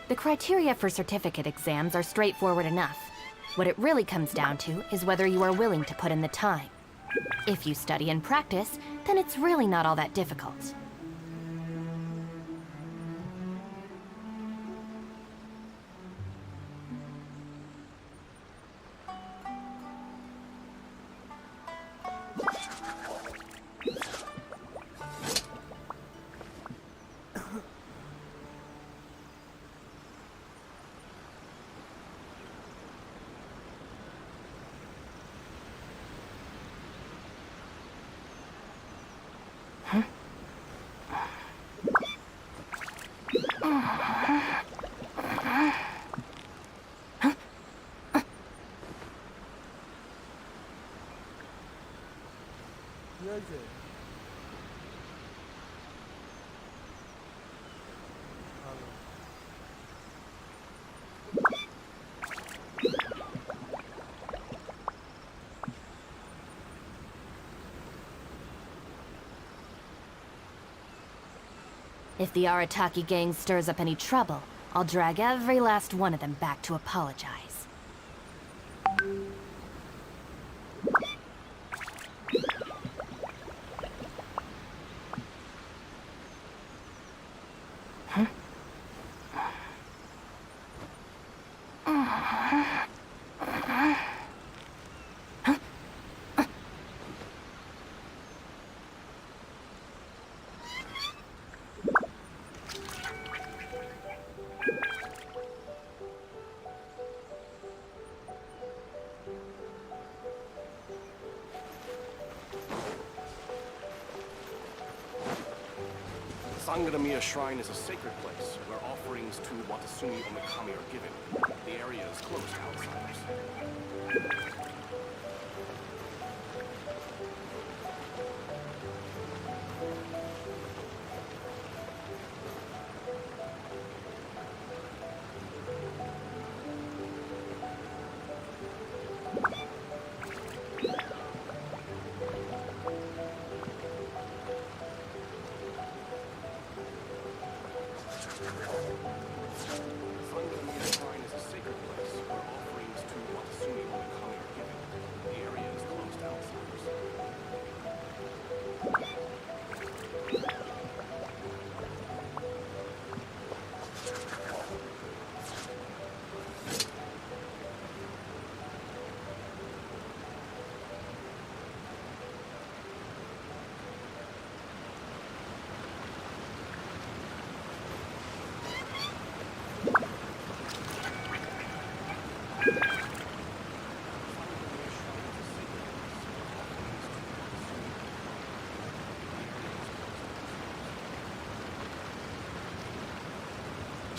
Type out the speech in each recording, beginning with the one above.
The criteria for certificate exams are straightforward enough. What it really comes down to is whether you are willing to put in the time. If you study and practice, then it's really not all that difficult. If the Arataki gang stirs up any trouble, I'll drag every last one of them back to apologize. Sangadamiya Shrine is a sacred place where offerings to Watasumi Omikami are given. The area is closed to outsiders.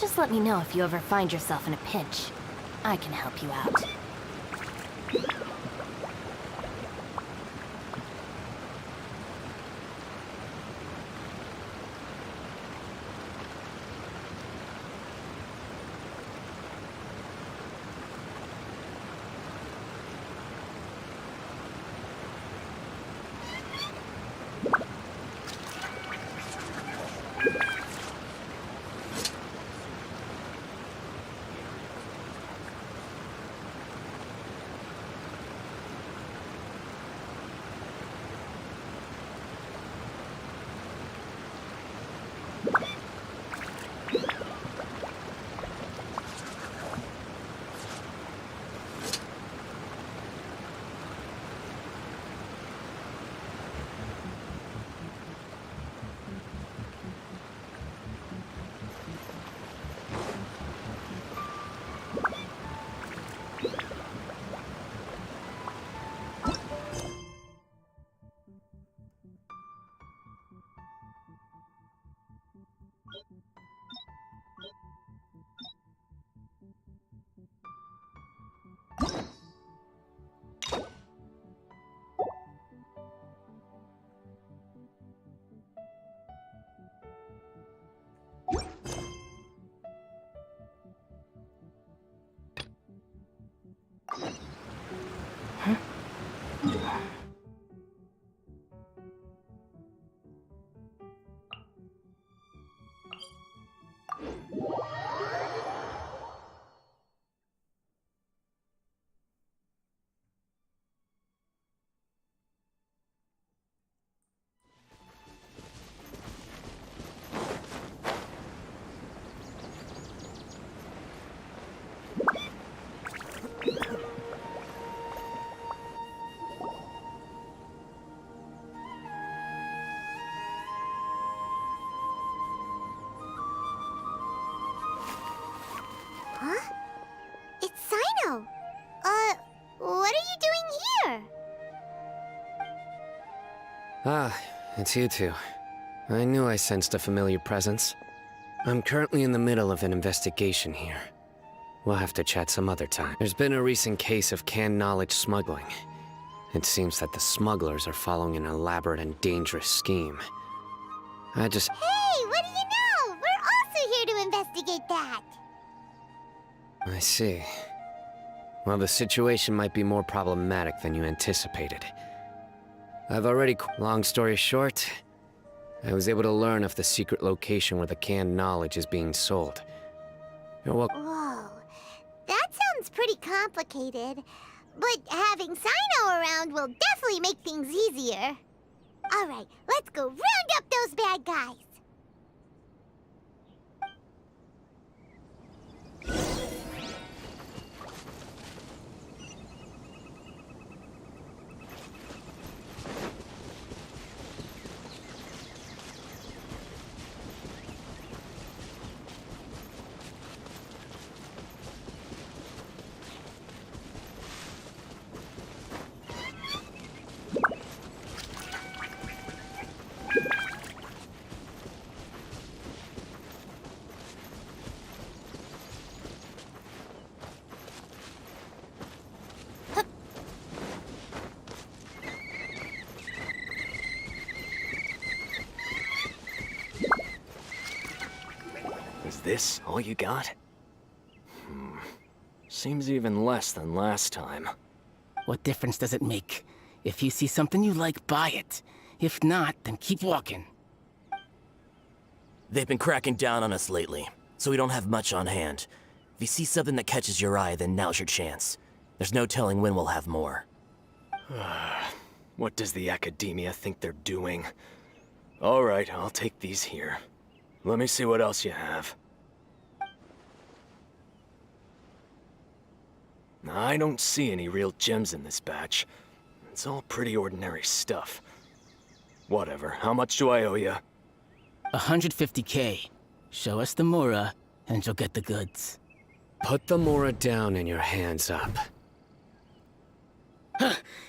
Just let me know if you ever find yourself in a pinch. I can help you out. Ah, it's you two. I knew I sensed a familiar presence. I'm currently in the middle of an investigation here. We'll have to chat some other time. There's been a recent case of canned knowledge smuggling. It seems that the smugglers are following an elaborate and dangerous scheme. Hey, what do you know? We're also here to investigate that. I see. Well, the situation might be more problematic than you anticipated. Long story short, I was able to learn of the secret location where the canned knowledge is being sold. You're welcome. Whoa, that sounds pretty complicated. But having Sino around will definitely make things easier. All right, let's go round up those bad guys. Is this all you got? Seems even less than last time. What difference does it make? If you see something you like, buy it. If not, then keep walking. They've been cracking down on us lately, so we don't have much on hand. If you see something that catches your eye, then now's your chance. There's no telling when we'll have more. What does the academia think they're doing? All right, I'll take these here. Let me see what else you have. I don't see any real gems in this batch. It's all pretty ordinary stuff. Whatever, how much do I owe you? 150K. Show us the Mora, and you'll get the goods. Put the Mora down and your hands up.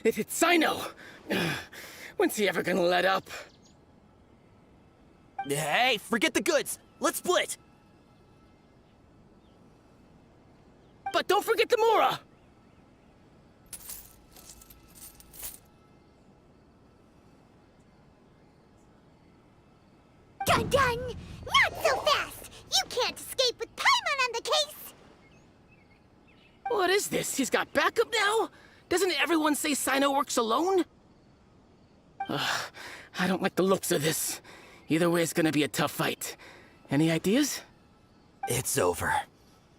It's Sino! When's he ever gonna let up? Hey, forget the goods! Let's split! But don't forget the Mora! Dun dun! Not so fast! You can't escape with Paimon on the case! What is this? He's got backup now? Doesn't everyone say Sino works alone? I don't like the looks of this. Either way, it's gonna be a tough fight. Any ideas? It's over.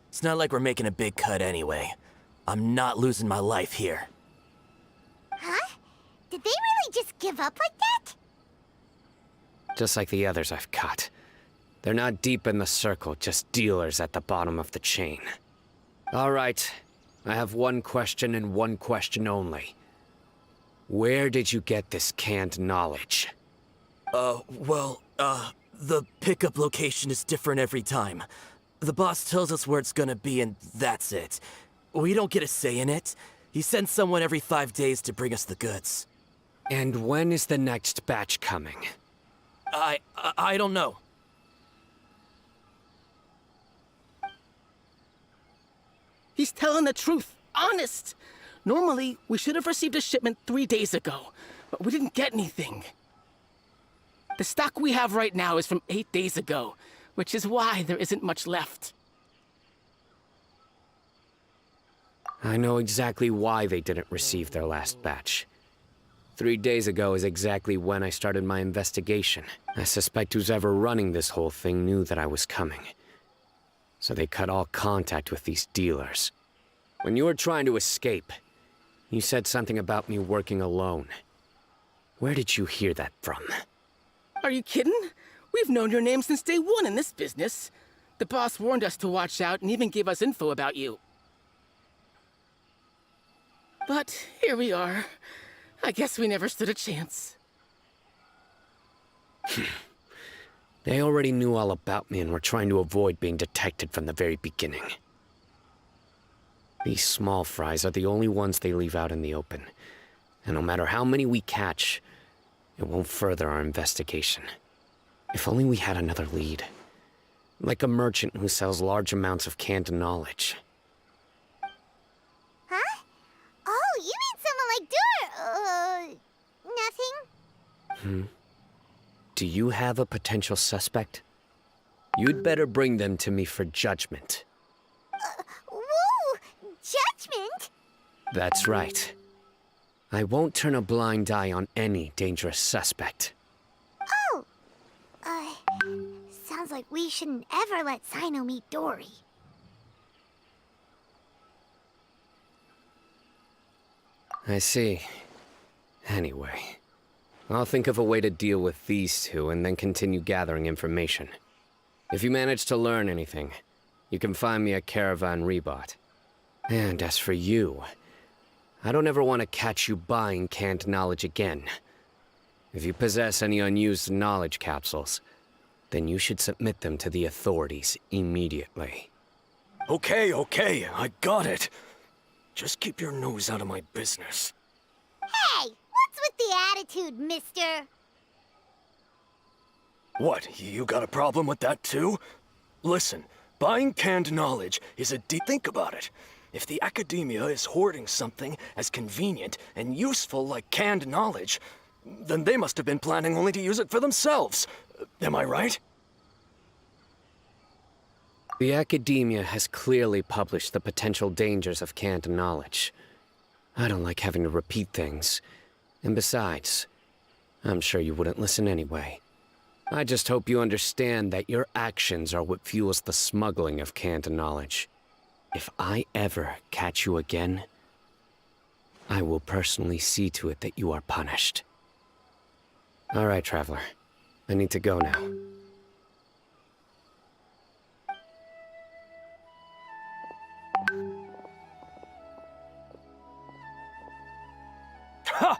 It's not like we're making a big cut anyway. I'm not losing my life here. Huh? Did they really just give up like that? Just like the others I've caught. They're not deep in the circle, just dealers at the bottom of the chain. All right, I have one question and one question only. Where did you get this canned knowledge? The pickup location is different every time. The boss tells us where it's gonna be and that's it. We don't get a say in it. He sends someone every 5 days to bring us the goods. And when is the next batch coming? I don't know. He's telling the truth. Honest. Normally, we should have received a shipment 3 days ago, but we didn't get anything. The stock we have right now is from 8 days ago, which is why there isn't much left. I know exactly why they didn't receive their last batch. 3 days ago is exactly when I started my investigation. I suspect who's ever running this whole thing knew that I was coming. So they cut all contact with these dealers. When you were trying to escape, you said something about me working alone. Where did you hear that from? Are you kidding? We've known your name since day one in this business. The boss warned us to watch out and even gave us info about you. But here we are. I guess we never stood a chance. They already knew all about me and were trying to avoid being detected from the very beginning. These small fries are the only ones they leave out in the open. And no matter how many we catch, it won't further our investigation. If only we had another lead. Like a merchant who sells large amounts of canned knowledge. Huh? Oh, you mean someone like nothing? Do you have a potential suspect? You'd better bring them to me for judgment. Whoa! Judgment? That's right. I won't turn a blind eye on any dangerous suspect. Oh! Sounds like we shouldn't ever let Sino meet Dory. I see. Anyway, I'll think of a way to deal with these two and then continue gathering information. If you manage to learn anything, you can find me at Caravan Rebot. And as for you, I don't ever want to catch you buying canned knowledge again. If you possess any unused knowledge capsules, then you should submit them to the authorities immediately. Okay, I got it. Just keep your nose out of my business. Hey! What's with the attitude, mister? What, you got a problem with that too? Listen, buying canned knowledge is a think about it. If the academia is hoarding something as convenient and useful like canned knowledge, then they must have been planning only to use it for themselves. Am I right? The academia has clearly published the potential dangers of canned knowledge. I don't like having to repeat things. And besides, I'm sure you wouldn't listen anyway. I just hope you understand that your actions are what fuels the smuggling of canned knowledge. If I ever catch you again, I will personally see to it that you are punished. All right, Traveler. I need to go now. Ha!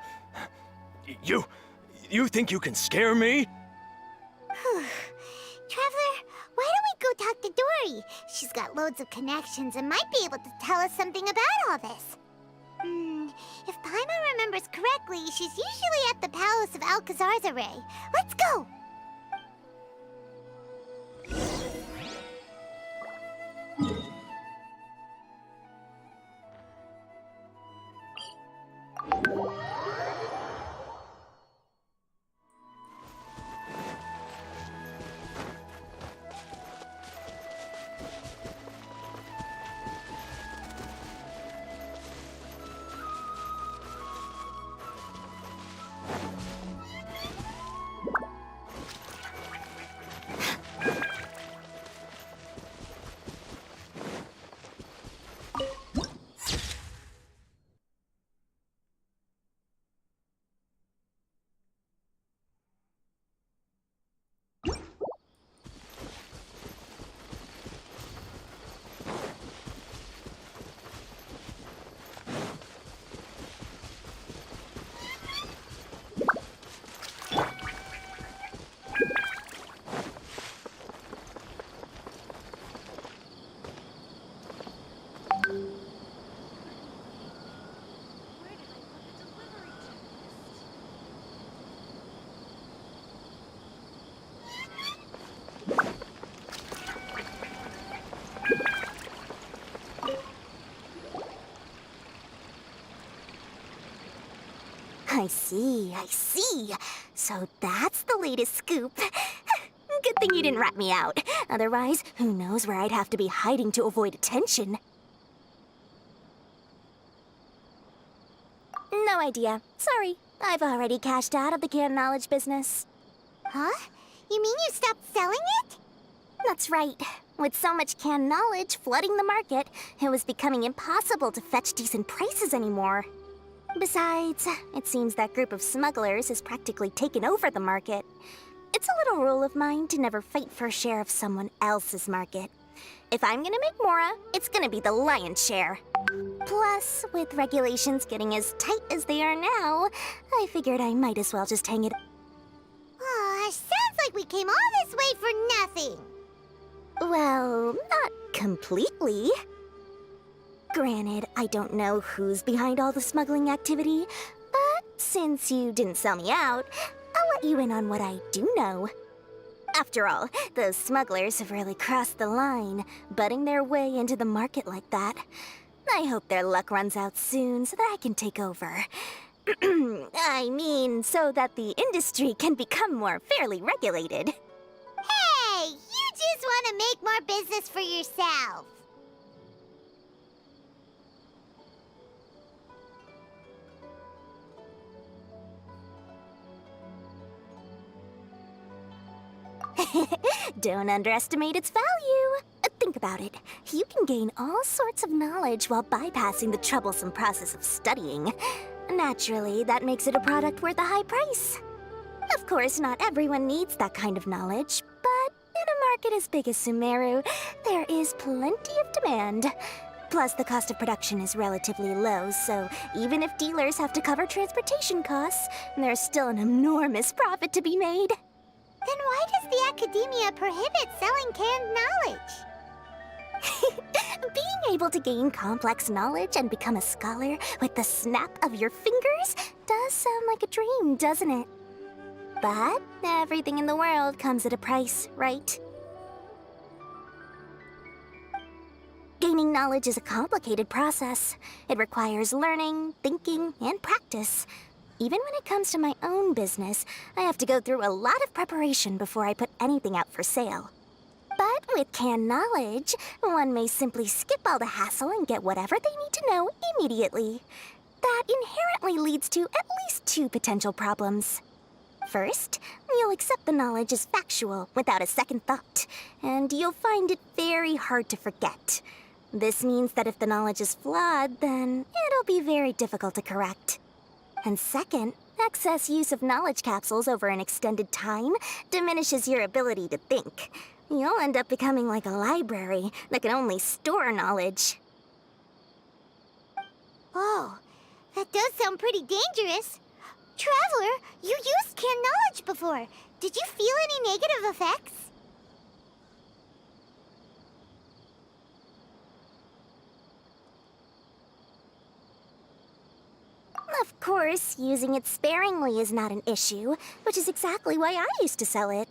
You think you can scare me? Traveler, why don't we go talk to Dory? She's got loads of connections and might be able to tell us something about all this. If Paimon remembers correctly, she's usually at the Palace of Alcazar's Array. Let's go! I see. So that's the latest scoop. Good thing you didn't rat me out. Otherwise, who knows where I'd have to be hiding to avoid attention. No idea. Sorry. I've already cashed out of the canned knowledge business. Huh? You mean you stopped selling it? That's right. With so much canned knowledge flooding the market, it was becoming impossible to fetch decent prices anymore. Besides, it seems that group of smugglers has practically taken over the market. It's a little rule of mine to never fight for a share of someone else's market. If I'm gonna make Mora, it's gonna be the lion's share. Plus, with regulations getting as tight as they are now, I figured I might as well just hang it. Sounds like we came all this way for nothing. Well, not completely. Granted, I don't know who's behind all the smuggling activity, but since you didn't sell me out, let you in on what I do know. After all, those smugglers have really crossed the line, butting their way into the market like that. I hope their luck runs out soon so that I can take over. I mean, so that the industry can become more fairly regulated. Hey, you just want to make more business for yourself. Don't underestimate its value. Think about it. You can gain all sorts of knowledge while bypassing the troublesome process of studying. Naturally, that makes it a product worth a high price. Of course, not everyone needs that kind of knowledge, but in a market as big as Sumeru, there is plenty of demand. Plus, the cost of production is relatively low, so even if dealers have to cover transportation costs, there's still an enormous profit to be made. Then why does the academia prohibit selling canned knowledge? Being able to gain complex knowledge and become a scholar with the snap of your fingers does sound like a dream, doesn't it? But everything in the world comes at a price, right? Gaining knowledge is a complicated process. It requires learning, thinking, and practice. Even when it comes to my own business, I have to go through a lot of preparation before I put anything out for sale. But with canned knowledge, one may simply skip all the hassle and get whatever they need to know immediately. That inherently leads to at least two potential problems. First, you'll accept the knowledge as factual without a second thought, and you'll find it very hard to forget. This means that if the knowledge is flawed, then it'll be very difficult to correct. And second, excess use of knowledge capsules over an extended time diminishes your ability to think. You'll end up becoming like a library that can only store knowledge. Oh, that does sound pretty dangerous. Traveler, you used canned knowledge before. Did you feel any negative effects? Of course, using it sparingly is not an issue, which is exactly why I used to sell it.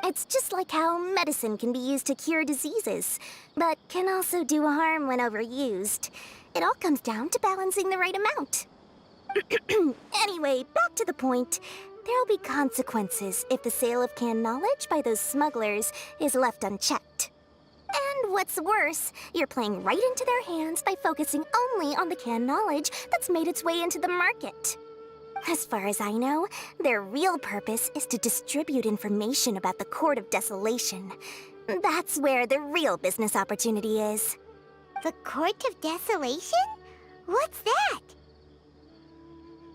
It's just like how medicine can be used to cure diseases, but can also do harm when overused. It all comes down to balancing the right amount. Anyway, back to the point. There'll be consequences if the sale of canned knowledge by those smugglers is left unchecked. And what's worse, you're playing right into their hands by focusing only on the canned knowledge that's made its way into the market. As far as I know, their real purpose is to distribute information about the Court of Desolation. That's where the real business opportunity is. The Court of Desolation? What's that?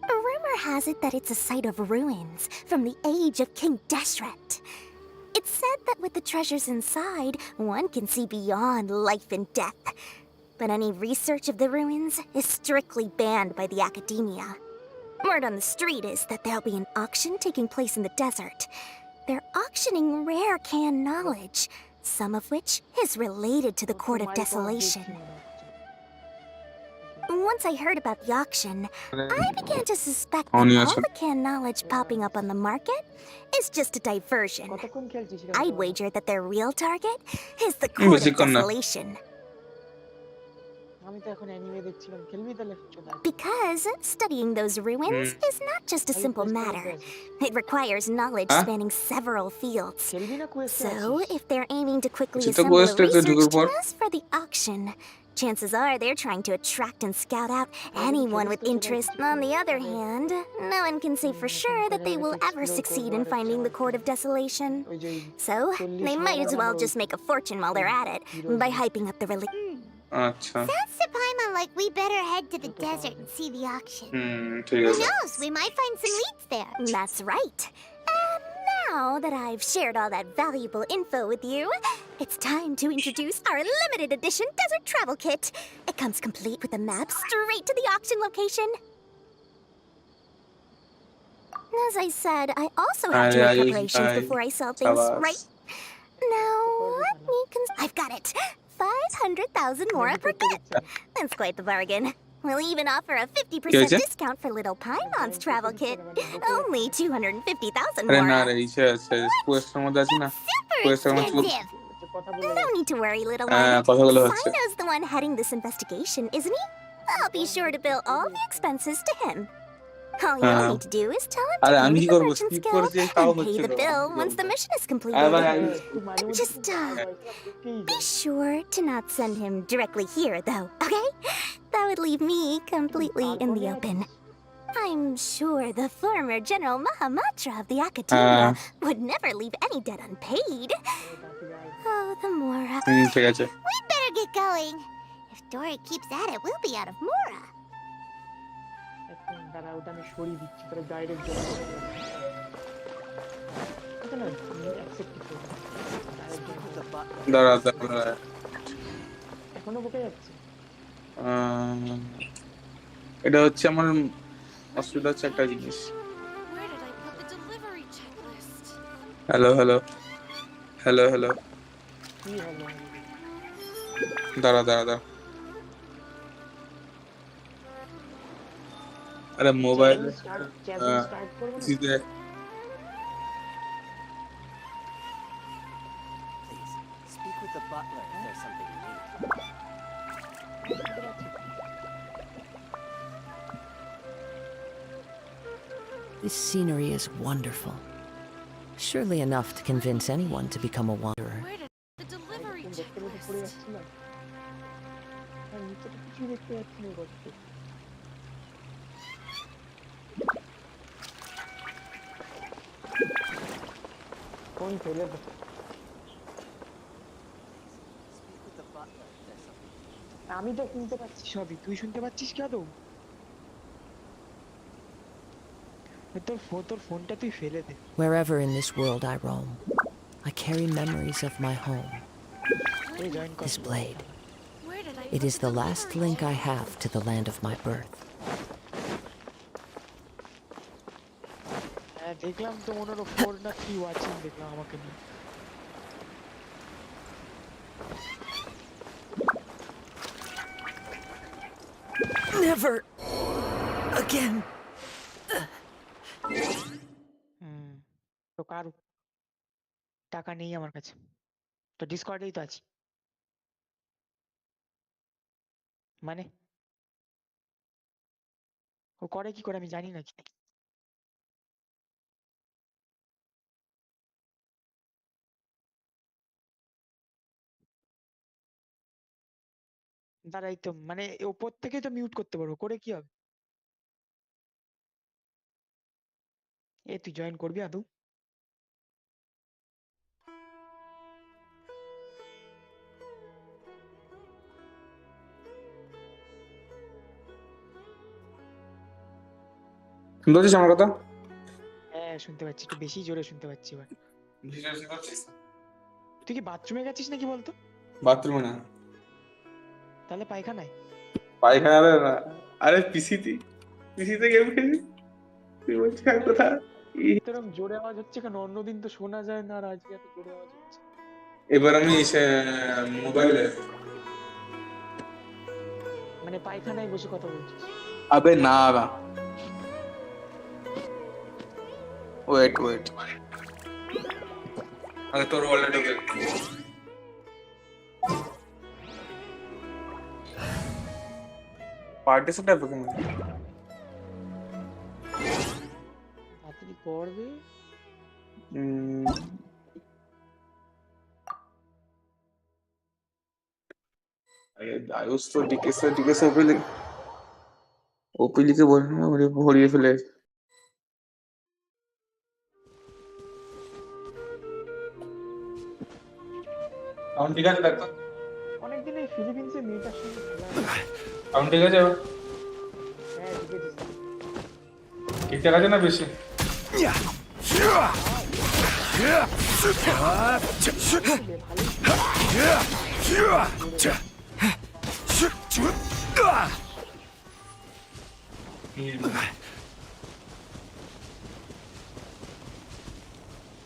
Rumor has it that it's a site of ruins from the age of King Deshret. It's said that with the treasures inside, one can see beyond life and death. But any research of the ruins is strictly banned by the academia. Word on the street is that there'll be an auction taking place in the desert. They're auctioning rare canned knowledge, some of which is related to the Court of Desolation. Once I heard about the auction, I began to suspect that all the canned knowledge popping up on the market is just a diversion. I'd wager that their real target is the Court of Desolation. Because studying those ruins is not just a simple matter. It requires knowledge spanning several fields. So, if they're aiming to quickly assemble a research team for the auction, chances are they're trying to attract and scout out anyone with interest. On the other hand, no one can say for sure that they will ever succeed in finding the Court of Desolation. So, they might as well just make a fortune while they're at it by hyping up the religion. Sounds to Paimon like we better head to the desert and see the auction. Who knows? We might find some leads there. That's right. And now that I've shared all that valuable info with you, it's time to introduce our limited edition desert travel kit. It comes complete with a map straight to the auction location. As I said, I also have to make preparations before I sell things, right? Now, let me I've got it. 500,000 more per kit. That's quite the bargain. We'll even offer a 50% হয়েছে? discount for little Paimon's travel kit. Only 250,000 আরে না more. রে ইসে আছে কোয়েস্টের মধ্যে আছে না Super কোয়েস্টের মধ্যে expensive. No need to worry, little one. কথাগুলো হচ্ছে Sino's the one heading this investigation, isn't he? I'll be sure to bill all the expenses to him. All you'll need to do is tell him to আরে pay আমি with কি the করব Merchant's skip Guild করেছি তাও and pay হচ্ছে the bill once the mission is completed. আবার Just, be sure to not send him directly here, though, okay? That would leave me completely in the open. I'm sure the former General Mahamatra of the Academia would never leave any debt unpaid. Oh, the Mora. ঠিক আছে We'd better get going. If Dory keeps at it, we'll be out of Mora. দাঁড়া ওটা আমি সরিয়ে দিচ্ছি তোর গাইডের জন্য এটা না অ্যাকসেপ্ট করতে দাঁড়া দাঁড়া এখনো বকে যাচ্ছে এটা হচ্ছে আমার অসুবিধা হচ্ছে একটা জিনিস Where did I put the delivery checklist? Hello hello hello hello কি হলো দাঁড়া দাঁড়া দাঁড়া আরে মোবাইল স্টার্ট করব না সিধে Please, speak with the butler if there's something you need. This scenery is wonderful. Surely enough to convince anyone to become a wanderer. Where did the delivery দেখতে দেখতে পড়ে checklist? যাচ্ছিল আর নিচে তো কিছু দেখতে পাচ্ছি না করতে কোন ফেলে দে Speak with the butler if there's something you need. আমি তো শুনতে পাচ্ছি সবই তুই শুনতে পাচ্ছিস কি আদৌ তোর ফোনটা তুই ফেলে দে Wherever in this world I roam, I carry memories of my home. এই জয়েন কর This blade, Where did I it put is the the last delivery link I checklist? have to the land of my birth. হ্যাঁ দেখলাম তো মনে হলো four না কি watching দেখলাম আমাকে নিয়ে Never again. তো কার টাকা নেই আমার কাছে তো ডিসকর্ডেই তো আছি মানে ও করে কি করে আমি জানি না কি দাঁড়াই তো মানে ওপর থেকেই তো মিউট করতে পারবো করে কি হবে এ তুই জয়েন করবি আদৌ শুনতে পাচ্ছিস আমার কথা হ্যাঁ শুনতে পাচ্ছি একটু বেশি জোরে শুনতে পাচ্ছি এবার বেশি জোরে শুনতে পাচ্ছিস তুই কি বাথরুমে গেছিস নাকি বলতো বাথরুমে না তাহলে পায়খানায় পায়খানা না আরে পিসিতে গেম খেলি তুই বলছিস আর কথা এরকম জোরে আওয়াজ হচ্ছে কেন অন্যদিন তো শোনা যায় না আর আজকে এত জোরে আওয়াজ হচ্ছে এবার আমি মোবাইলে মানে পায়খানায় বসে কথা বলছিস আবে না ওয়েট আরে তোর ওয়ালেট ওকে পার্টি সেট হবে কেমন তাড়াতাড়ি করবে आयुष तो डीके से ओपीली के बोलने में मुझे भोलिए फैले কাউন্ট ঠিক আছে দেখো অনেকদিন এই ফিলিপিন্সে মেয়েটার সঙ্গে খেলা কাউন্ট ঠিক আছে হ্যাঁ ঠিক আছে ঠিকঠাক আছে না বেশি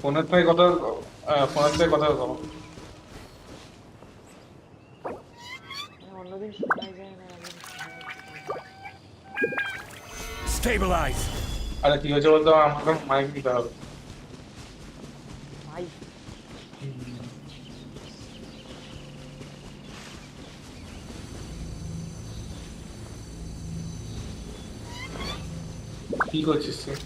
ফোনের থেকে কথা বলো অন্যদিন শোনাই যায় না Stabilize. আরে কি হয়েছে বলতো আমাকে মাইক দিতে হবে ভাই কি করছিস তুই?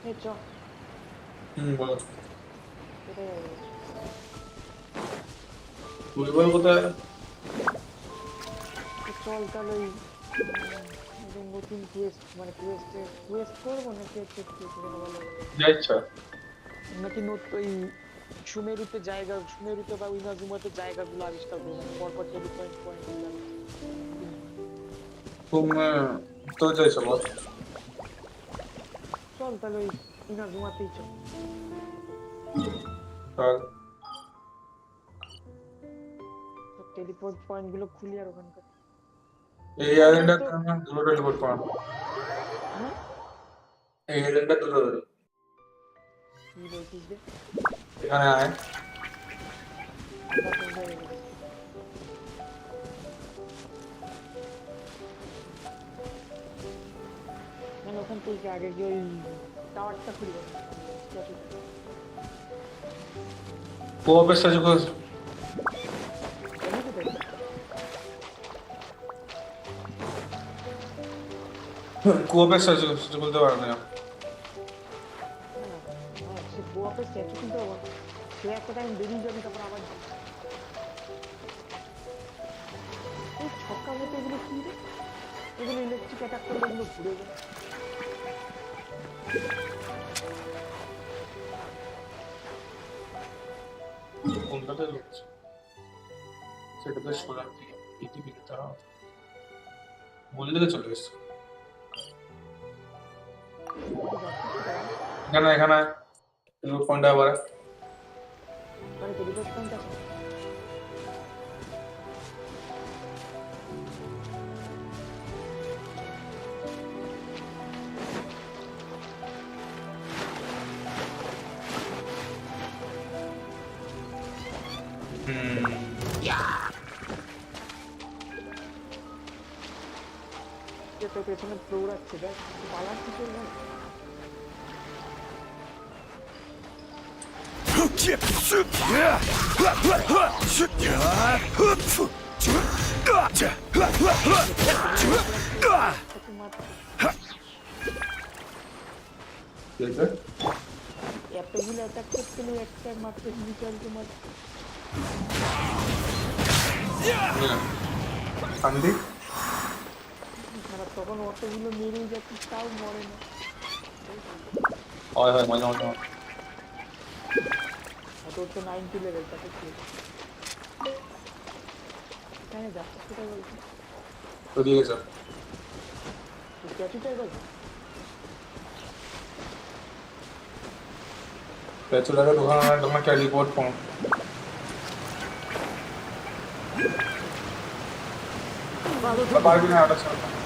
এই চ বল কোথায় যাবো? তুই বল কোথায় তো চল তাহলে ওই নতুন কুয়েস্ট মানে কুয়েস্ট করবো নাকি হচ্ছে বলো যা ইচ্ছা নাকি ওই সুমেরুতে বা উইনাজুমাতে জায়গাগুলো আবিষ্কার করবো মানে পরপর টেলি পয়েন্ট তুমি তো যা ইচ্ছা বল চল তাহলে ওই উইনাজুমাতেই চল চল টেলিপোর্ট পয়েন্ট গুলো খুলি আর ওখানকার এই আইল্যান্ডটা তুমি দুটো টেলিপোর্ট করো হ্যাঁ এই আইল্যান্ডটা দুটো ধরে কি বলছিস রে এখানে আয় মানে ওখান থেকে আগে গিয়ে ওই টাওয়ারটা খুলি কোঅপের সাহায্য কর কোঅপের সাহায্য বলতে পারো না সে গোয়াপের স্ট্যাচু কিনতে হবো সে একটা টাইম বেরিয়ে যাবে তারপর আবার এই ছক্কা মতো এগুলো কি রে এগুলো ইলেকট্রিক অ্যাটাক করলে এগুলো ঘুরে যায় কোনটাতে রয়েছে সেটাতে সোলার থেকে পৃথিবীতে তারা বলে দিকে চলে এসছে এখানে এখানে পয়েন্ট আবার মানে টেলিপোর্ট পয়েন্ট আছে তো পেছনে দৌড়াচ্ছে দেখ পালার কি করবো এতগুলো অ্যাটাক করতে একটা মাত্র মিচালকে মাত্র শান্তি তখন অতগুলো মেরেই যাচ্ছিস তাও মরে না হয় হয় মজা মজা তোর তো 90 লেভেল তাতে কি এখানে যাচ্ছিস কোথায় বলছি তো দিয়ে গেছে স্ট্যাচুটাই বল পেছুলাকে দোকানে তোমার টেলিপোর্ট পয়েন্ট পারবি না ওটা ছাড়া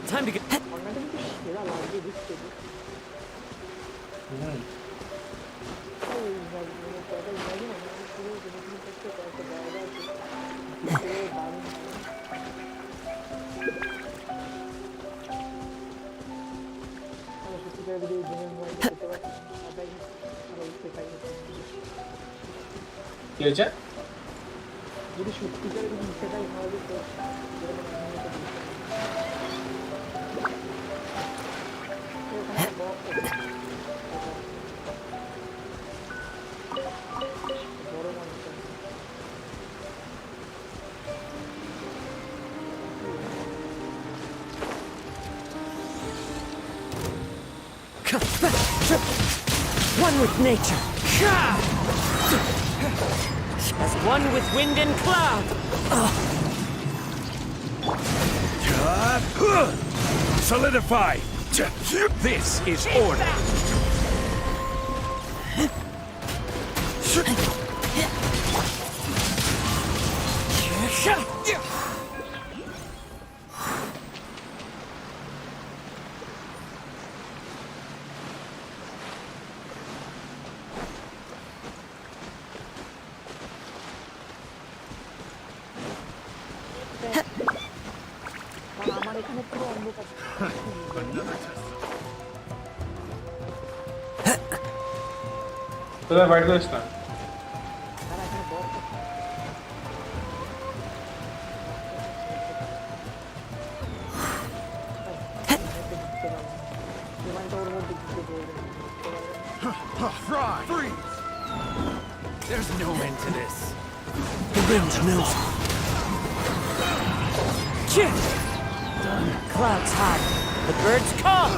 Time to get. সেরা লাগবে দেখতে কি হয়েছে যদি সত্যিকারের সেটাই ভালো তো বড় মানুষ One with nature. As one with wind and cloud. Solidify! This is order! আমার এখানে পুরো অন্ধকার। তোরা বাইরে যাস না। আর এখানে বড় Fry! Freeze! There's no end to this. The wind knows. Clouds high. The birds come.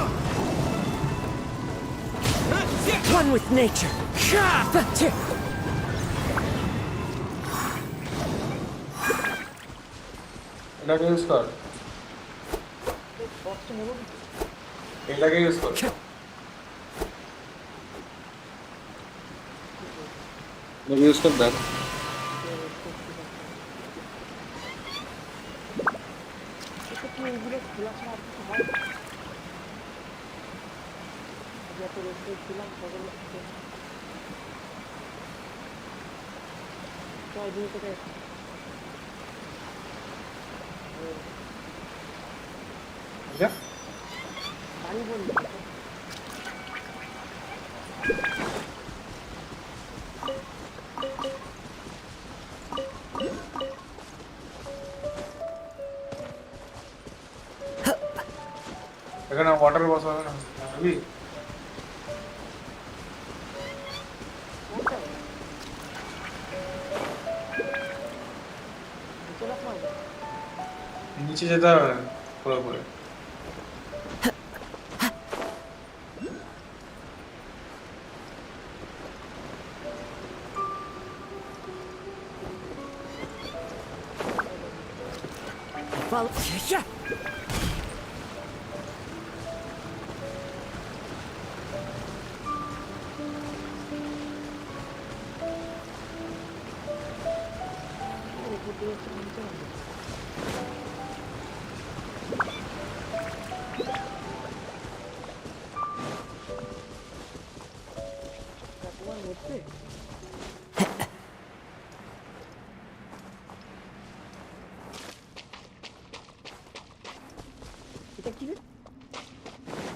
One with nature. এটাকে ইউজ কর। এটাকে ইউজ কর। এটাকে ইউজ কর দেখ। এইগুলো খোলা ছাড়া আর কিছু হয় না। যত রেস্টে ছিলাম সকলে ছয় দিন থেকে বাড়ি বললি এখানে ওয়াটার বসাবে না ভাবি নিচে যেতে হবে না পুরোপুরি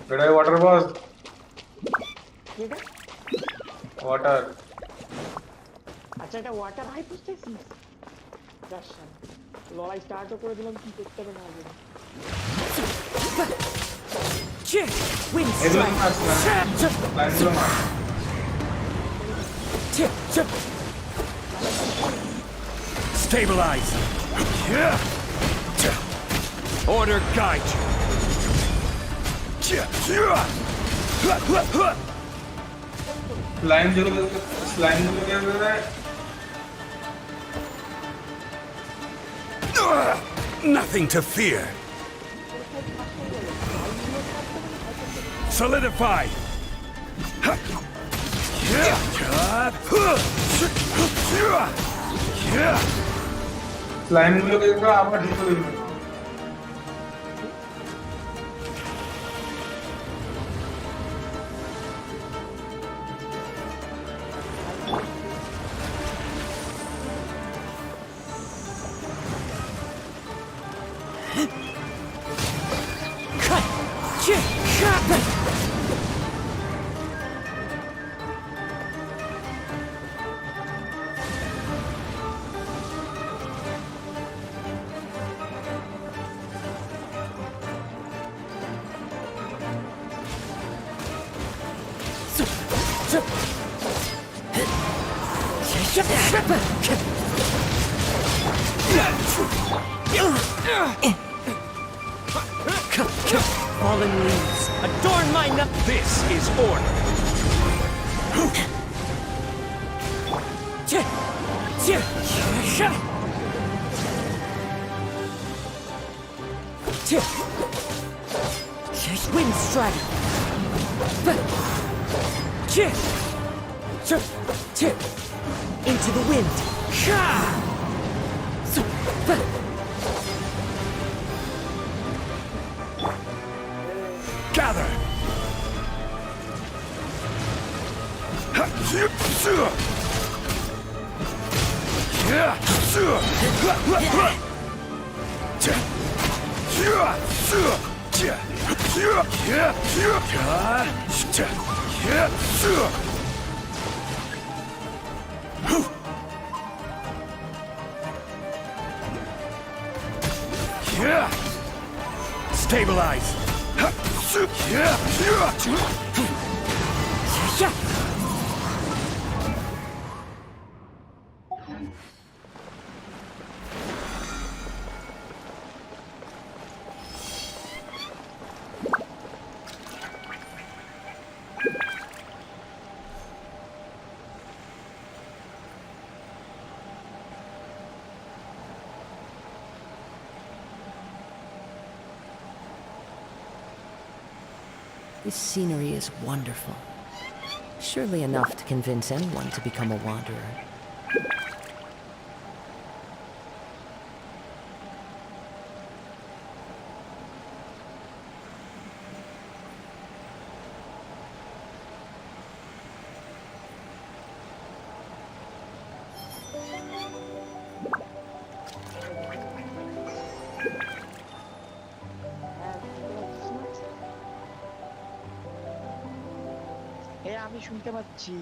बेटा वाटर बॉस वाटर আচ্ছা এটা ওয়াটার হাই পুষতেছিস লড়াই স্টার্টও করে দিলাম কি করতে হবে না আগে Stabilize! Order guide you! Slime जो क्या कर रहा है Nothing to fear! Solidify! Slime जो क्या कर रहा है आप डिस्प्ले में Fallen leaves adorn my nut. This is order! Wind strike. Into the wind. Gather! Stabilize! This scenery is wonderful. Surely enough to convince anyone to become a wanderer. আমি শুনতে পাচ্ছি।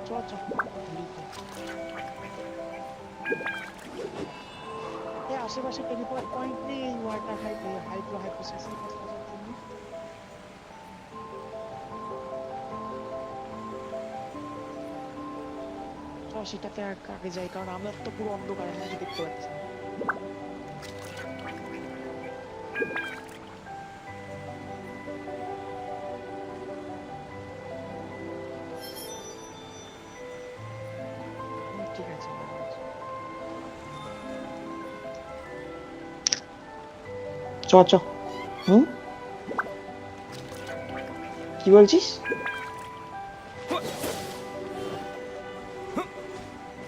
চল চল আশেপাশে টেলিপোর্ট পয়েন্ট নেই water hydro হাইপোসেসিং চল সেটাতে আগে যাই, কারণ আমরা তো পুরো অন্ধকার কিছু দেখতে পাচ্ছি না। ঠিক আছে চ চ কি বলছিস?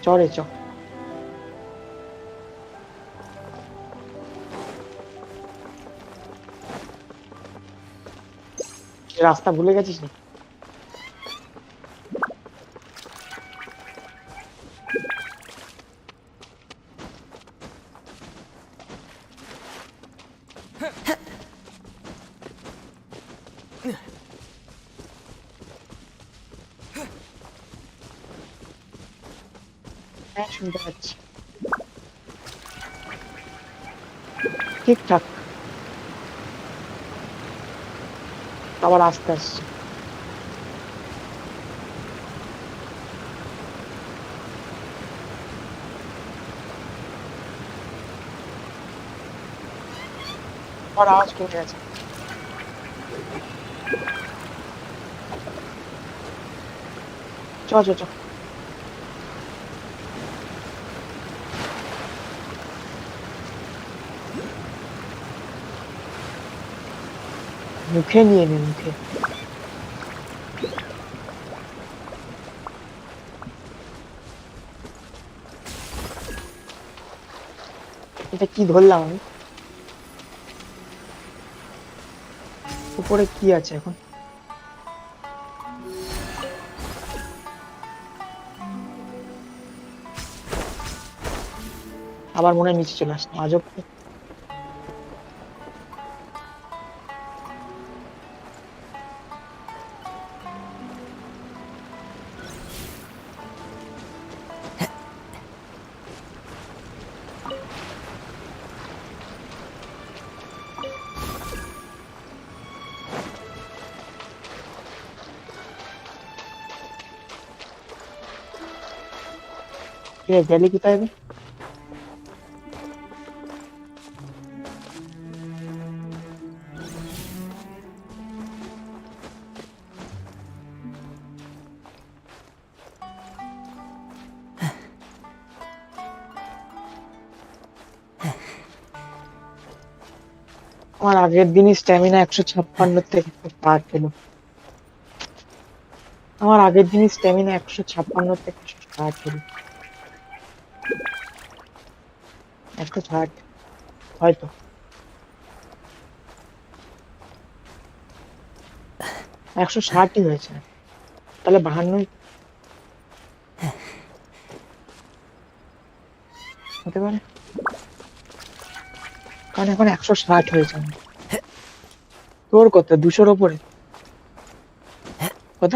চ রে চ। রাস্তা ভুলে গেছিস না? হ্যাঁ শুনতে পাচ্ছি ঠিকঠাক, আবার আস্তে আসছে। আর আওয়াজ কমে গেছে। চ চ চ। মুখে নিয়ে নে মুখে। এটা কি ধরলাম আমি? উপরে কি আছে এখন? আবার মনে হয় নিচে চলে আসলাম, আজব। গেলে কোথায়? আমার আগের দিনই স্ট্যামিনা 156 থেকে 160 হলো। আমার আগের দিনই স্ট্যামিনা 156 থেকে 160 হলো। 160 হয়তো। हाँ, 160ই হয়েছে। তাহলে 52 হতে পারে। কারণ এখন 160 হয়েছে আমার। তোর কত 200-র উপরে? কত?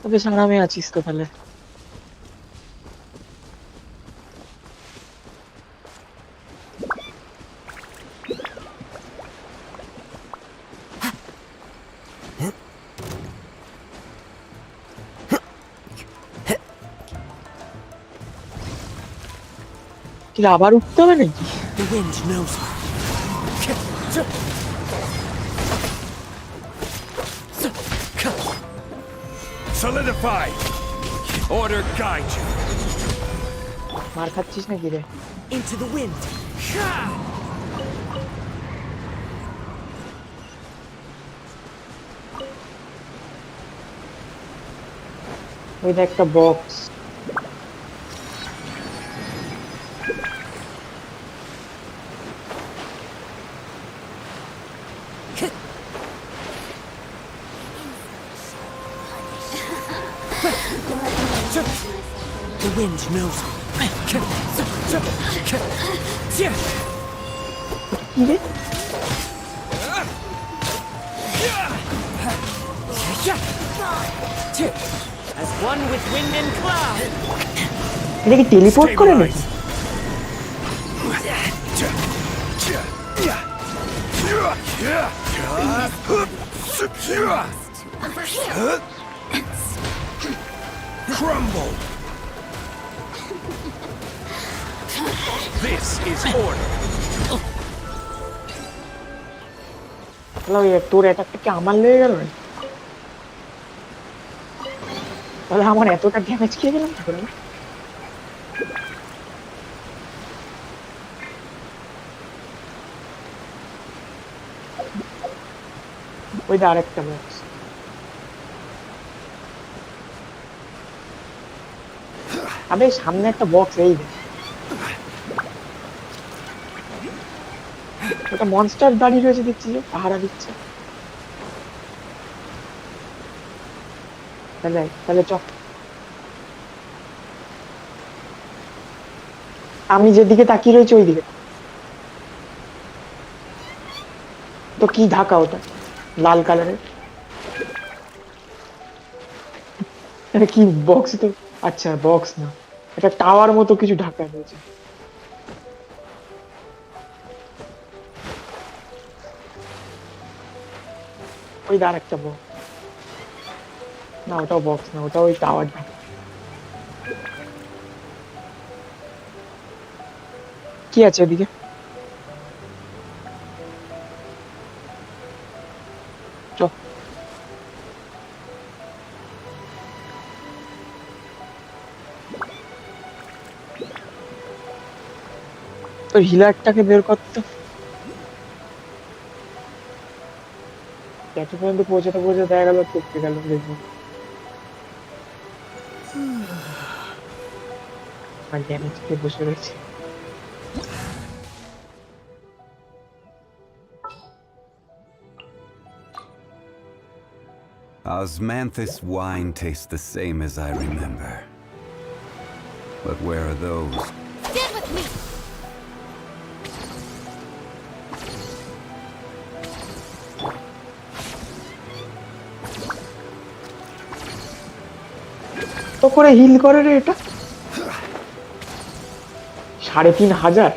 তো বেশ আরামে আছিস তো তাহলে। কি আবার উঠতে হবে নাকি? The wind knows me. Solidify. Order guide you. মার খাচ্ছিস নাকি রে? Into the wind. ওই দেখ একটা box. The wind knows me. কি রে? As one with wind and cloud. এটা কি টেলিপোর্ট করে নাকি? Crumble. This is order. তাহলে ওই তোর অ্যাটাকটা কি আমার লেগে গেল নাকি? তাহলে আমার এতটা ড্যামেজ খেয়ে গেলাম কি করে? ওই যে আরেকটা বক্স। আবে সামনে একটা বক্স এই যে। ওটা মনস্টার দাঁড়িয়ে রয়েছে দেখছি যে পাহারা দিচ্ছে। তাহলে চ। আমি যেদিকে তাকিয়ে রয়েছি ওই দিকে। তো কি ঢাকা ওটা লাল কালারের? এটা কি বক্স? তো আচ্ছা বক্স না, এটা টাওয়ার মতো কিছু ঢাকা রয়েছে। ওই আর একটা বক্স। না ওটাও বক্স না, ওটা ওই টাওয়ার ঢাকা। কি আছে ওদিকে? চ। তোর হিলারটাকে বের করতে এত পর্যন্ত পৌঁছাতে দেখা গেল টপকে গেল দেখবো। আর ড্যামেজ খেয়ে বসে রয়েছে। Osmanthus wine tastes the same as I remember. But where are those? Stand with me! তো করে হিল করে রে এটা 3500।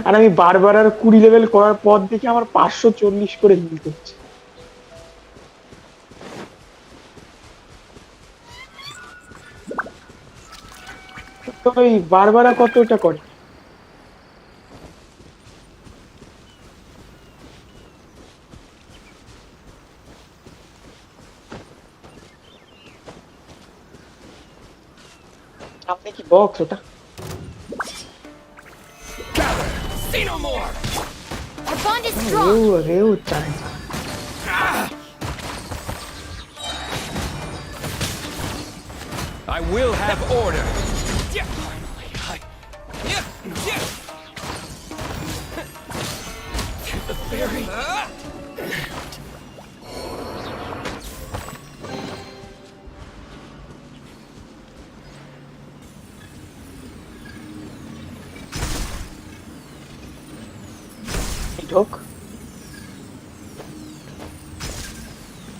আর আমি বারবার আর 20 লেভেল করার পর দেখি আমার 540 করে হিল করছে। তো ওই বারবারা কতটা করে? সামনে কি বক্স ওটা? Say no more! Our bond is strong. রেউ চাই I will have order. The fairy. ঢোক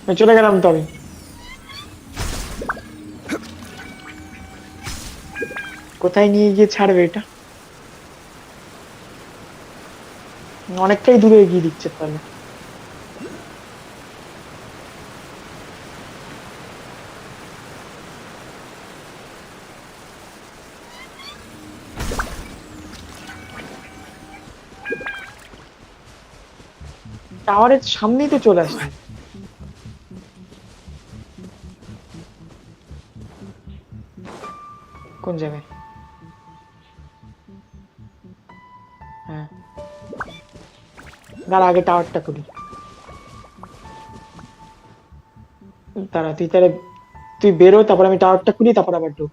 আমি চলে গেলাম তো আমি কোথায় নিয়ে গিয়ে ছাড়বে এটা অনেকটাই দূরে এগিয়ে দিচ্ছে তাহলে টাওয়ারের সামনেই তো চলে আসছে কোন জায়গায় হ্যাঁ দাঁড়া আগে টাওয়ারটা খুলি দাঁড়া তুই বেরো তারপর আমি টাওয়ারটা খুলি তারপর আবার ঢুক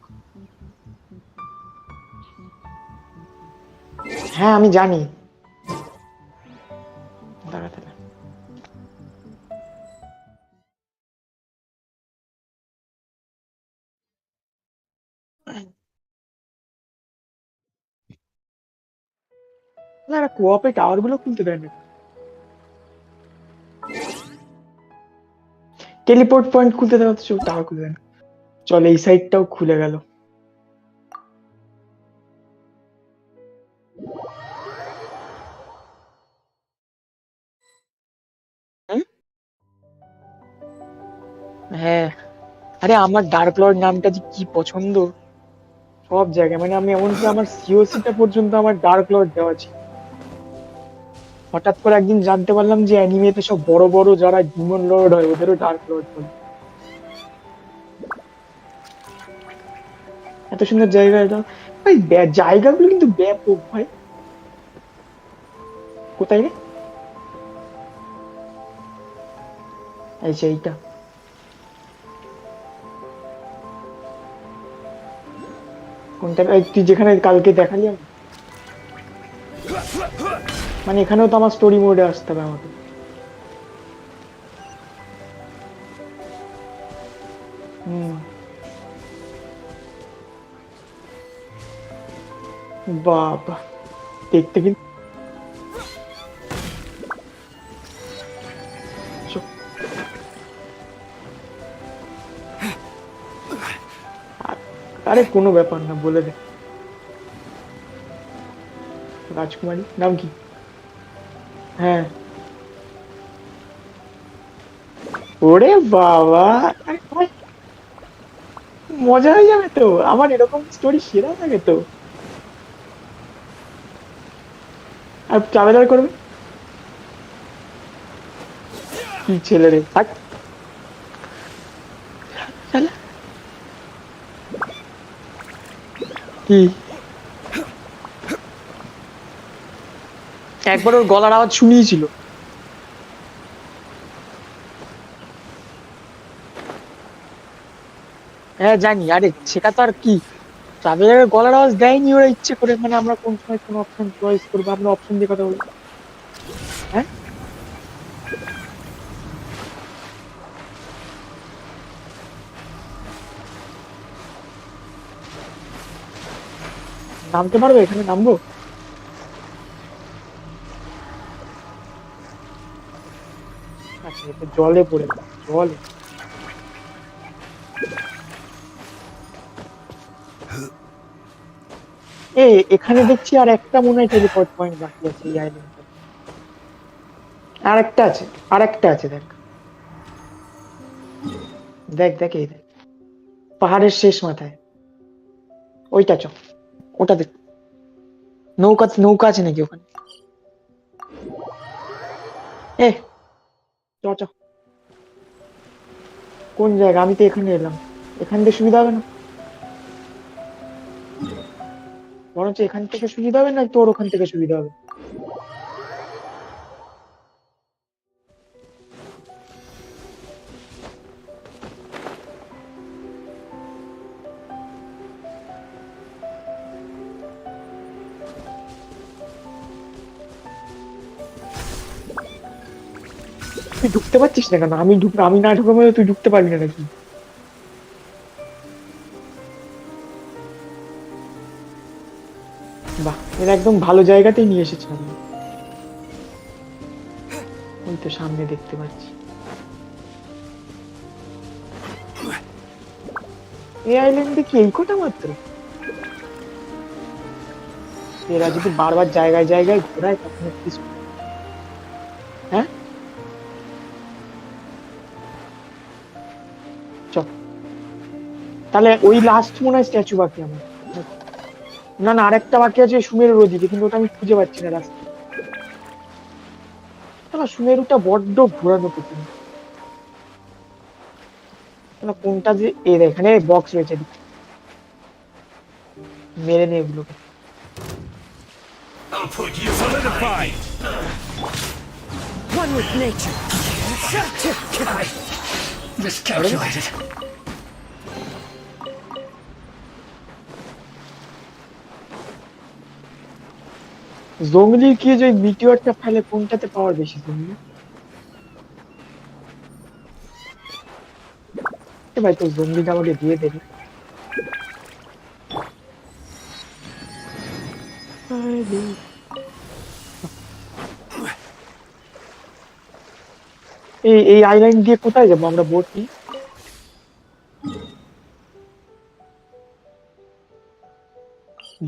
হ্যাঁ আমি জানি দাঁড়া দাঁড়া দাঁড়া কোঅপে টাওয়ার গুলো খুলতে দেয় না টেলিপোর্ট পয়েন্ট খুলতে দেওয়া তো টাওয়ার খুলে দেয় না চল এই সাইডটাও খুলে গেল হ্যাঁ আরে আমার ডার্ক লর্ড নামটা যে কি পছন্দ সব জায়গায় মানে আমি এমনকি আমার সিওসিটা পর্যন্ত আমার ডার্ক লর্ড দেওয়া ছিল হঠাৎ করে একদিন জানতে পারলাম যে অ্যানিমেতে সব বড় বড় যারা ডিমন লর্ড হয় ওদেরও ডার্ক লর্ড বলে এত সুন্দর জায়গা এটা ভাই জায়গাগুলো কিন্তু ব্যাপক ভাই কোথায় রে এই যে এইটা কোনটা তুই যেখানে কালকে দেখালি আমি মানে এখানেও তো আমার স্টোরি মোডে আসতে হবে আমাকে বাবা দেখতে কিন্তু আরে কোনো ব্যাপার না বলে দে রাজকুমারী নাম কি হ্যাঁ ওরে বাবা মজা হয়ে যাবে তো আমার এরকম স্টোরি সেরা লাগে তো আর ট্রাভেলার করবে কি ছেলে রে থাক কি একবার ওর গলার আওয়াজ শুনিয়েছিল হ্যাঁ জানি আরে সেটা তো আর কি ট্রাভেলারের গলার আওয়াজ দেয়নি ওরা ইচ্ছে করে মানে আমরা কোন সময় কোন অপশন চয়েস করবো আমরা অপশন দিয়ে কথা বলবো হ্যাঁ নামতে পারবে এখানে নামবো আচ্ছা এটা জলে পড়ে জলে এখানে দেখছি আর একটা মনে হয় টেলিপোর্ট পয়েন্ট বাকি আছে এই আইল্যান্ডে আর একটা আছে দেখ দেখ দেখ এই দেখ পাহাড়ের শেষ মাথায় ওইটা চ ওটা দেখ নৌকা আছে নাকি ওখানে চ চ কোন জায়গা আমি তো এখানে এলাম এখান থেকে সুবিধা হবে না বরঞ্চ এখান থেকে সুবিধা হবে না তোর ওখান থেকে সুবিধা হবে তুই ঢুকতে পারছিস না কেন? আমি না ঢুকে তুই ঢুকতে পারবি না নাকি? বাহ, এর একদম ভালো জায়গাতেই নিয়ে এসেছে আমি। ওই তো সামনে দেখতে পাচ্ছি। এই আইল্যান্ডে কি এই কটা মাত্র? এরা যদি বারবার জায়গায় জায়গায় ঘোরায় তখন কিছু। হ্যাঁ, চল তাহলে ওই লাস্ট মনে হয় স্ট্যাচু বাকি আমার। না না, আরেকটা বাকি আছে সুমেরুর ওদিকে, কিন্তু ওটা আমি খুঁজে পাচ্ছি না রাস্তা। না, সুমেরুটা বড্ড ঘোরানো পেছনে। না, কোনটা যে এখানে বক্স রয়েছে, মেরে নে এগুলোকে। I'll put you solidified. One with nature. Miscalculated. জঙ্গলির কি যে মিটিওরটা ফেলে কোনটাতে পাওয়ার বেশি জঙ্গলি? ভাই তো জঙ্গলিটা আমাকে দিয়ে দেবে। এই আইল্যান্ড দিয়ে কোথায় যাবো আমরা? বোট নিয়ে?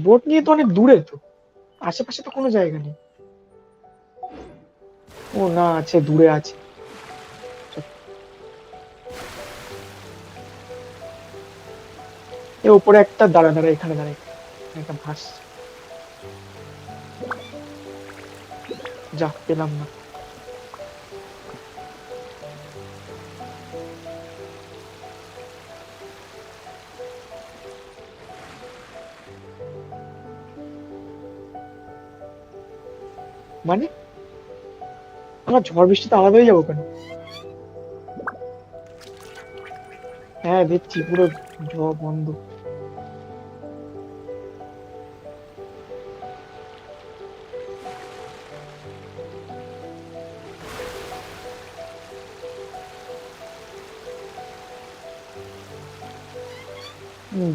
বোট নিয়ে তো অনেক দূরে তো, আশেপাশে তো কোনো জায়গা নেই। ও না, আছে, দূরে আছে। এ উপরে একটা দাঁড়া দাঁড়া, এখানে দাঁড়া, একটা ভাস। যা, পেলাম না। মানে আমরা ঝড় বৃষ্টিতে আলাদা হয়ে যাবো কেন? হ্যাঁ দেখছি, পুরো ঝড় বন্ধ।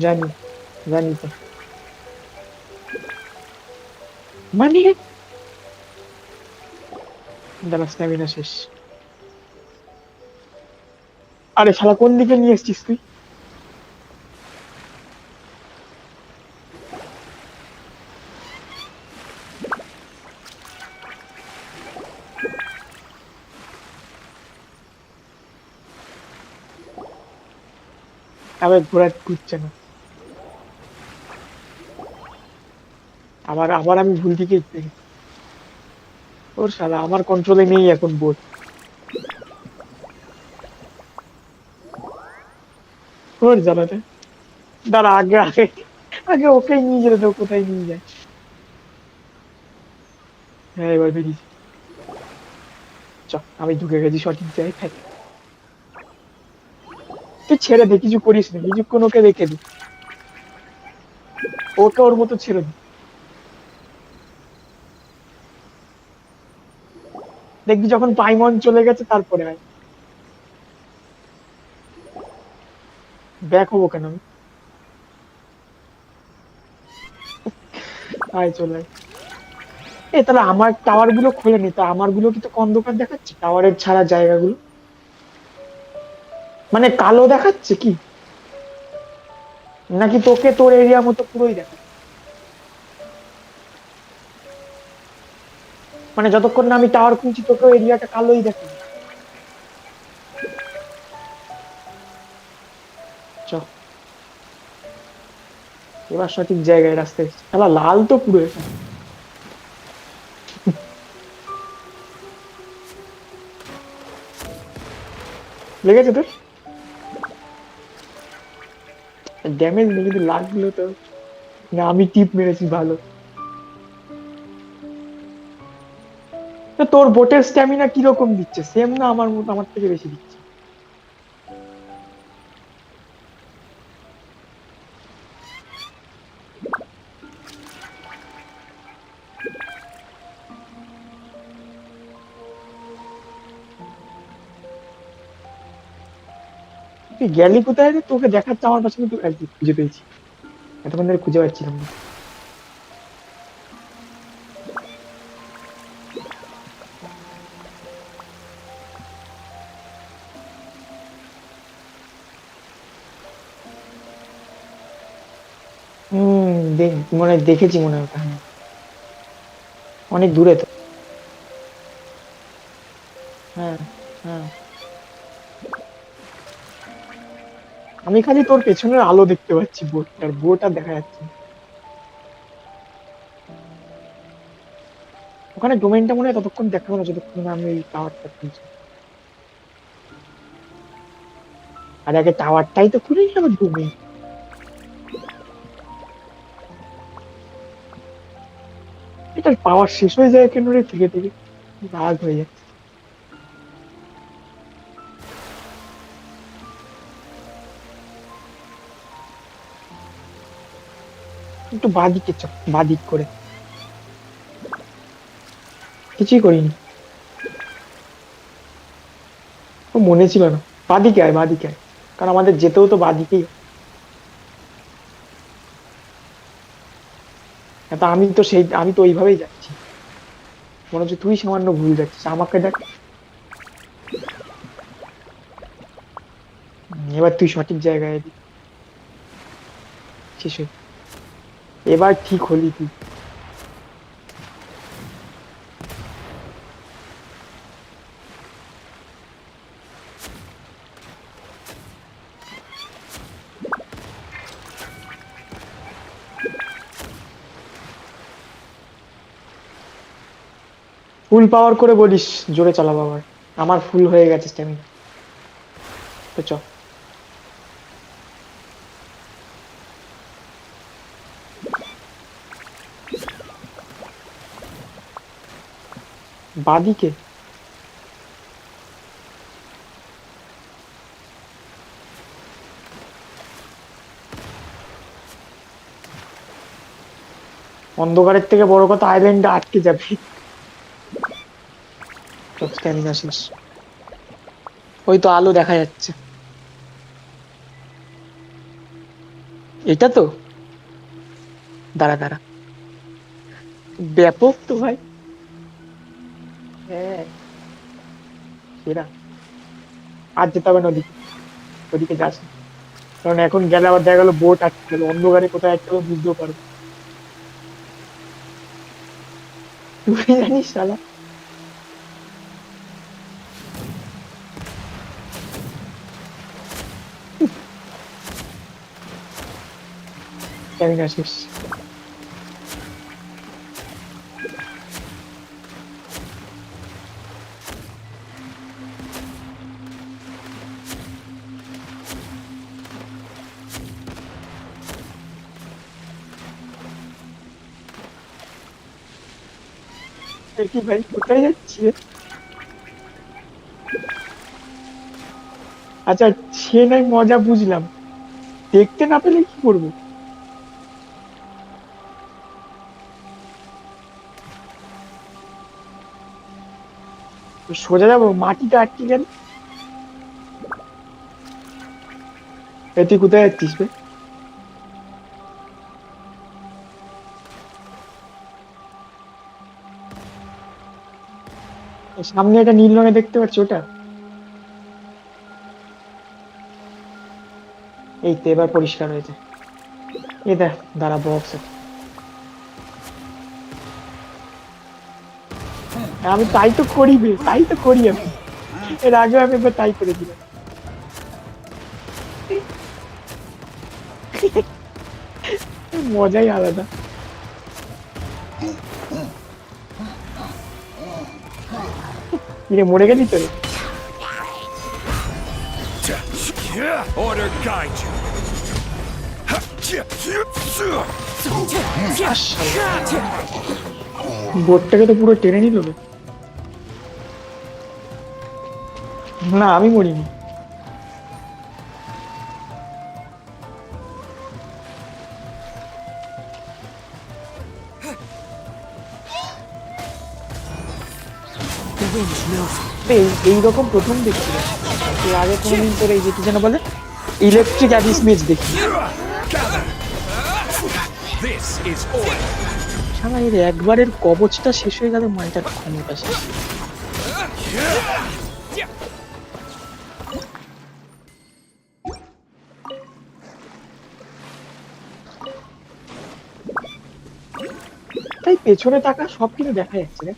জানি, জানি তো। মানে দাঁড়া, স্ট্যামিনা শেষ। আরে শালা, কোন দিকে নিয়ে এসছিস তুই? আবার ঘুরছে না। আবার আবার আমি ভুল দিকে গেছি। ওর শালা, আমার কন্ট্রোলে নেই এখন বোট। ওর জ্বালাতে। দাঁড়া, আগে আগে আগে ওকেই নিয়ে যেতে দাও, কোথায় নিয়ে যায়। হ্যাঁ, এবার বেরিয়েছি। চ, আমি ঢুকে গেছি সঠিক জায়গায়। তুই ছেড়ে দে, কিছু করিস না, কিছুক্ষণ ওকে রেখে দি। ওকে ওর মতো ছেড়ে দি। দেখবি যখন পাইমন চলে গেছে তারপরে হয়। ব্যাক হবো কেন আমি? আয়, চলে আয়। তাহলে আমার টাওয়ার গুলো খুলে নি, তা আমার গুলো কিন্তু অন্ধকার দেখাচ্ছে, টাওয়ারের ছাড়া জায়গাগুলো। মানে কালো দেখাচ্ছে কি? নাকি তোকে তোর এরিয়া মতো পুরোই দেখাচ্ছে? মানে যতক্ষণ না আমি টাওয়ার খুলছি তোকেও এরিয়াটা কালোই দেখাবে? চ, এবার সঠিক জায়গায় রাস্তায় এসেছি। শালা লাল তো পুরো এখানে। লেগেছে তোর? ড্যামেজ নেই, কিন্তু লাগলো তো। না, আমি টিপ মেরেছি ভালো। তো তোর বোটের স্ট্যামিনা কিরকম দিচ্ছে? সেম না আমার মতো? আমার থেকে বেশি দিচ্ছে। তুই গেলি কোথায় রে? তোকে দেখাচ্ছে আমার পাশে, কিন্তু একদিন খুঁজে পেয়েছি, এতক্ষণ ধরে খুঁজে পাচ্ছিলাম না। মনে হয় দেখেছি, মনে হয় ওটা, হ্যাঁ। অনেক দূরে তো। হ্যাঁ, হ্যাঁ। আমি খালি তোর পেছনের আলো দেখতে পাচ্ছি, বোটটার, বোট আর দেখা যাচ্ছে না। ওখানে ডোমেনটা মনে হয় ততক্ষণ দেখাবো না যতক্ষণ না আমি ওই টাওয়ারটা খুলছি। আর আগে টাওয়ারটাই তো খুলে নিলাম, ডোমেন। এটার পাওয়ার শেষ হয়ে যায় কেন রে, থেকে থেকে রাগ হয়ে যায়। একটু বাদিকে চ, বাদিক করে। কিছুই করিনি, তো মনে ছিল না। বাদিকে আয়, বাদিকে আয়, কারণ আমাদের যেতেও তো বাদিকেই। তা আমি তো ওইভাবেই যাচ্ছি। মনে হচ্ছে তুই সামান্য ভুল যাচ্ছিস, আমাকে দেখ। এবার তুই সঠিক জায়গায় এলি। শেষ হয়ে- এবার ঠিক হলি তুই। ফুল পাওয়ার করে বলিস, জোরে চালাবো আবার। আমার ফুল হয়ে গেছে স্ট্যামিনা। তো চ। বাদিকে। অন্ধকারের থেকে বড় কথা, আইল্যান্ডে আটকে যাবে। স্ট্যামিনা শেষ। ওই তো আলো দেখা যাচ্ছে। এটা তো, দাঁড়া দাঁড়া, ব্যাপক তো ভাই। হ্যাঁ, সেরা। আর যেতে হবে না ওদিকে, ওদিকে যাস না। কারণ এখন গেলে আবার দেখা গেলো বোট আটকে গেল, অন্ধকারে কোথায় একটা বুঝতেও পারবো। তুই জানিস শালা। স্ট্যামিনা শেষ। কি ভাই, কোথায় যাচ্ছি রে? আচ্ছা, সে নাই মজা বুঝলাম, দেখতে না পেলে কি করবো? তো সোজা যাবো, মাটিটা আটকে গেল। তুই কোথায় যাচ্ছিস রে? সামনে একটা নীল রঙে দেখতে পাচ্ছি, ওটা? এই তো এবার পরিষ্কার হয়েছে। এ দেখ, দাঁড়া, বক্স। আমি তাই তো করি বে, তাই তো করি আমি। এর আগে আমি একবার তাই করেছিলাম। মজাই আলাদা। কিরে, মরে গেলি তোরে? Order guide you. বোটটাকে তো পুরো টেনে নিল বে। না, আমি মরিনি। এইরকম প্রথম দেখছিলাম, এর আগে কোনোদিন তোর এই যে কি যেন বলে ইলেকট্রিক অ্যাবিস ম্যাচ দেখি। This is oil. শালা এর একবারের কবচটা শেষ হয়ে গেলে মালটার ক্ষমতা শেষ। তাই পেছনে টাকা সব কিছু দেখা যাচ্ছে রে।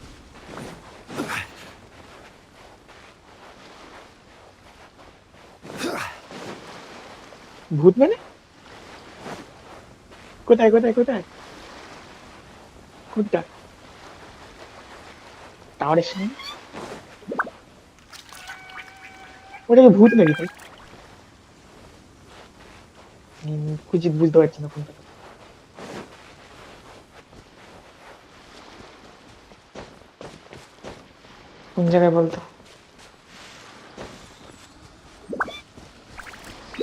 ভূত মানে কোথায় কোথায় কোথায় কোনটা? টাওয়ারের সামনে? ওটা কি ভূত নাকি তাই? খুঁজে বুঝতে পারছি না কোনটা। কোন জায়গায় বলতো?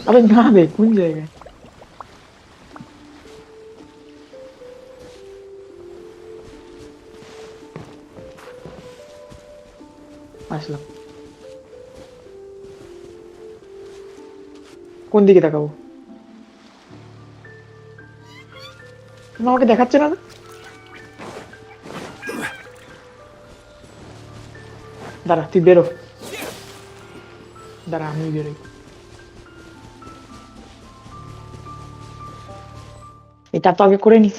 আরে না রে, কোন জায়গায়? আসলাম। কোন দিকে তাকাবো? তুমি আমাকে দেখাচ্ছে না? দাঁড়া, তুই বেরো। দাঁড়া, আমি বেরোই। এটা তো আগে করে নি।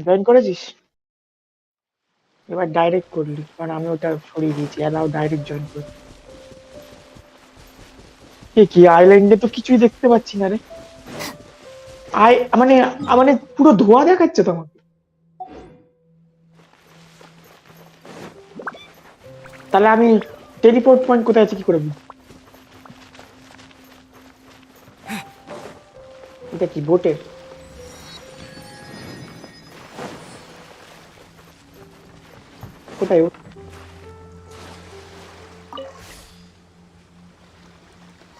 জয়েন করেছিস? এবার ডাইরেক্ট করলি, কারণ আমি ওটা সরিয়ে দিয়েছি। অ্যালাউ ডাইরেক্ট জয়েন করে। কি আইল্যান্ডে তো কিছুই দেখতে পাচ্ছি না রে। মানে মানে পুরো ধোঁয়া দেখাচ্ছে তো আমাকে। তাহলে আমি টেলিপোর্ট পয়েন্ট কোথায় আছে কি করে বুঝবো? এটা কি বোটের? কোথায়?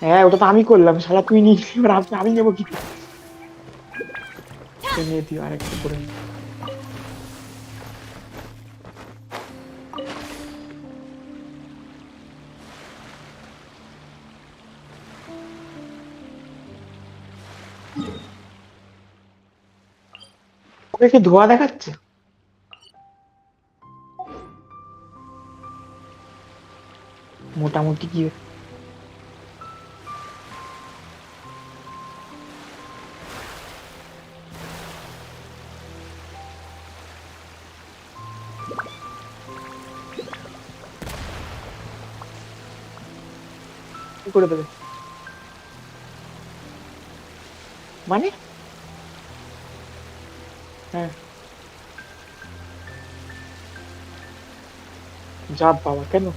হ্যাঁ, ওটা তো আমি করলাম। শালা তুই নিয়ে এবার আমি নেবো কি করে? নিয়ে দিও আরেকটু করে। ওকে কি ধোঁয়া দেখাচ্ছে? মোটামুটি কি করে দেবে মানে? হ্যাঁ, যা বাবা, কেন?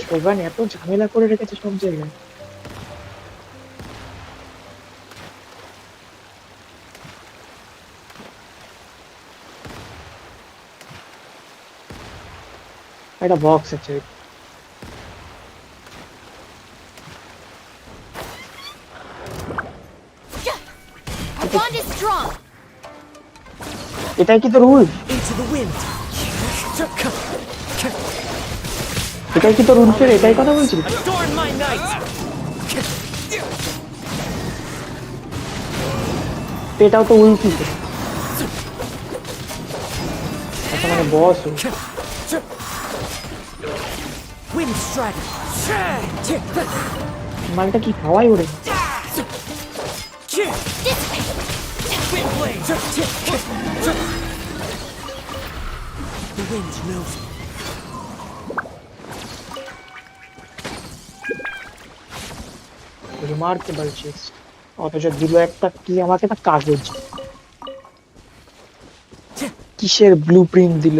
শোভান এত ঝামেলা করে রেখেছে সব জায়গায়। একটা বক্স আছে। এটাই কি তো রুল? এটাই কি তো রুল ফের? এটাই কথা বলছিস? এটাও তো উল্টি। আচ্ছা, মানে বস মালটা কি হাওয়ায় ওড়ে? Wind blade! The wind knows me. Remarkable chest, অথচ দিল একটা কি আমাকে একটা কাগজ, কিসের ব্লুপ্রিন্ট দিল,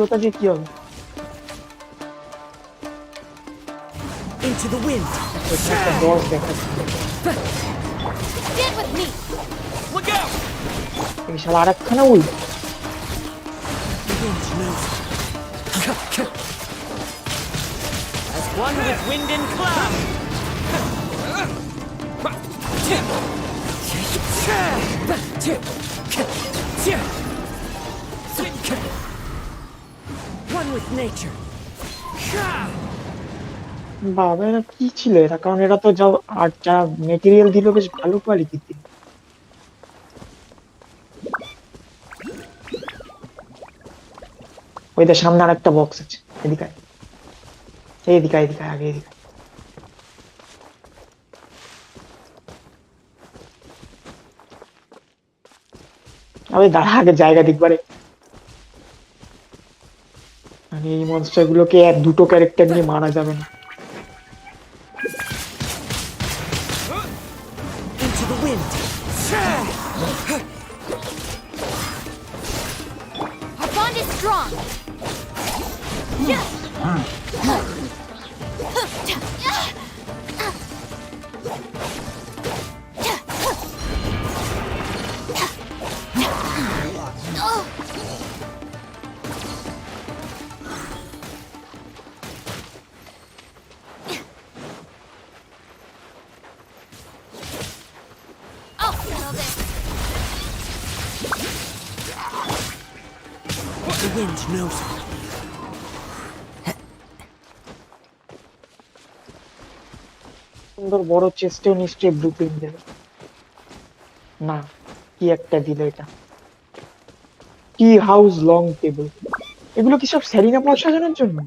ওটা যে কি হবে? Into the wind. ওটা একটা বস দেখাচ্ছে, Get with me! Look out! এই শালা আরেকখানা উল। The wind knows me. As one with wind and cloud. One with nature. বাবা এরা কি ছিল এরা, কারণ এরা তো যা আর যা মেটেরিয়াল দিল বেশ ভালো কোয়ালিটির দিল। ওই যে সামনে আর একটা বক্স আছে, এদিকে আয়। এদিকে আয়, এদিকে আয়, আগে এদিকে আয়। আবে দাঁড়া, আগে জায়গা দেখবারে। মানে এই মনস্টার গুলোকে এক দুটো ক্যারেক্টার নিয়ে মারা যাবে না। Into the wind. Our bond is strong! I'll settle this! The wind knows me. সুন্দর বড় চেস্টেও নিশ্চয়ই ব্লুপ্রিন্ট দেবে না, কি একটা দিল এটা, টি হাউস লং টেবিল। এগুলো কি সব সেরিনা পল সাজানোর জন্য?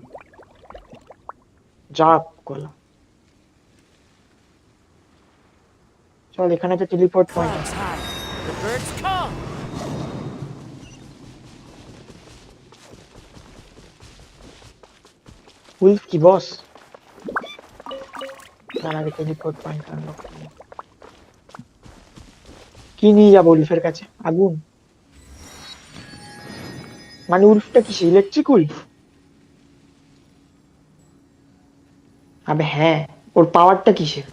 যা করলাম, চল এখানে তো টেলিপোর্ট পয়েন্ট আছে। Clouds high. The birds come. Wolf কি বস? তার আগে টেলিপোর্ট পয়েন্ট আনলক করি। কি নিয়ে যাবো উলফের কাছে? আগুন? মানে উলফটা কিসে, ইলেকট্রিক উলফ? আবে হ্যাঁ, ওর পাওয়ারটা কিসের?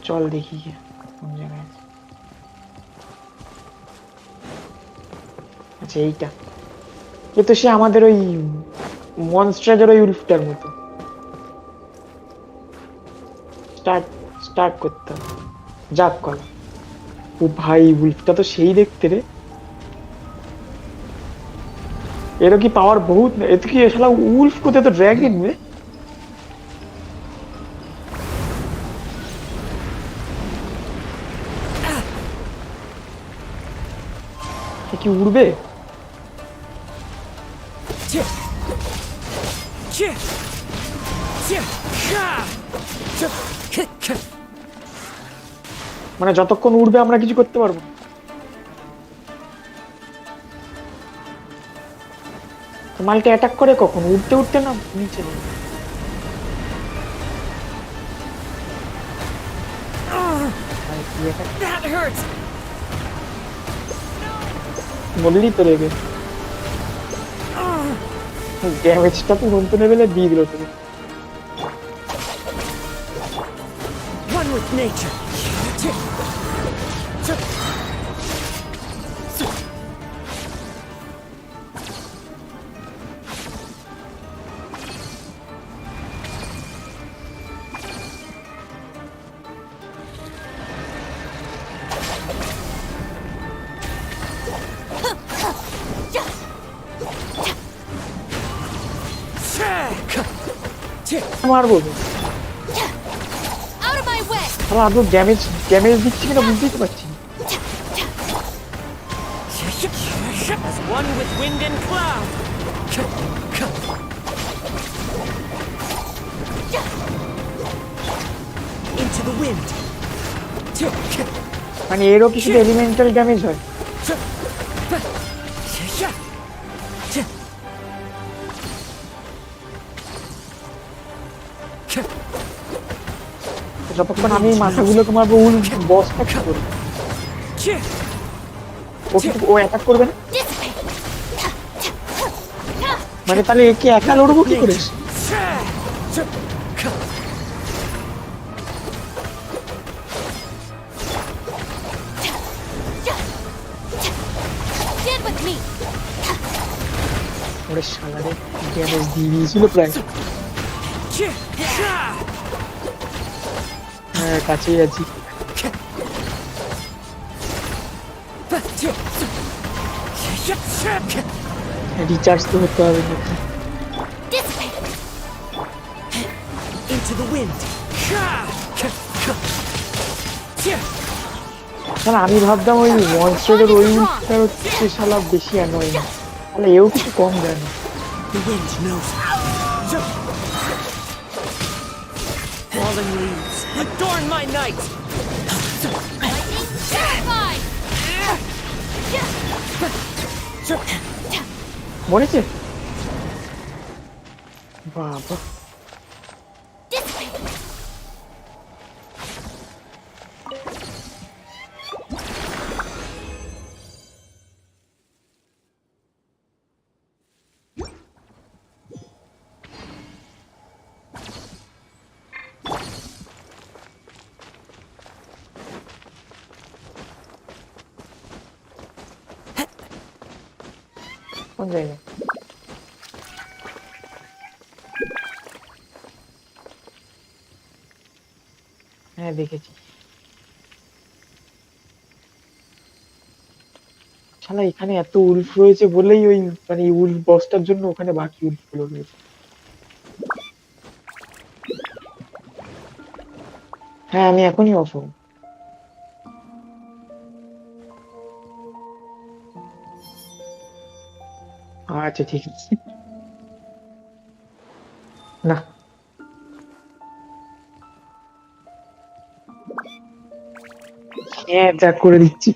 চল দেখি গিয়ে কোন জায়গায় আছে। আচ্ছা এইটা, এ তো সে আমাদের ওই মনস্ট্রাজের ওই উলফটার মতো। স্টার্ট স্টার্ট করতে হবে, যাক কর। ও ভাই উলফটা তো সেই দেখতে রে, এরও কি পাওয়ার বহুত, এ তো কি শালা উলফ কোথায়, তো ড্র্যাগন রে, কি উড়বে? মানে যতক্ষণ উড়বে আমরা কিছু করতে পারবো না। মালটা অ্যাটাক করে কখন? উঠতে উঠতে না নিচে নেমে। ভাই, কি attack? That hurts. বললি তো রেগে, ড্যামেজটা তো নতুন লেভেলে দিয়ে দিল তুমি। One with nature. মারবো Out of my way! শালা, আদৌ ড্যামেজ দিচ্ছি কিনা বুঝতেই তো পারছি না। As one with wind and cloud. the wind. মানে এরও কিছু এলিমেন্টাল ড্যামেজ হয়। যতক্ষণ আমি মাথাগুলোকে মারবো উল বসটা কি করবে? ও অ্যাটাক করবে না? মানে তাহলে একে একা লড়বো কি করে? ওরে শালারে ড্যামেজ দিয়ে দিয়েছিল প্রায়। হ্যাঁ কাছেই আছি। রিচার্জ তো হতে হবে নাকি? Into the wind. শালা আমি ভাবতাম ওই মনস্টারের ওই উল্টা হচ্ছে শালা বেশি অ্যানোয়িং, তাহলে এও কিছু কম দেয় না। The wind knows. Falling leaves adorn my night. মরেছে বাবা। কোন জায়গায়? হ্যাঁ দেখেছি। শালা এখানে এত উল্ফ রয়েছে বলেই ওই মানে উল্ফ বসটার জন্য ওখানে বাকি উল্ফ গুলো রয়েছে। হ্যাঁ আমি এখনই অফ হব। আচ্ছা ঠিক আছে। না হ্যাঁ যা করে দিচ্ছি।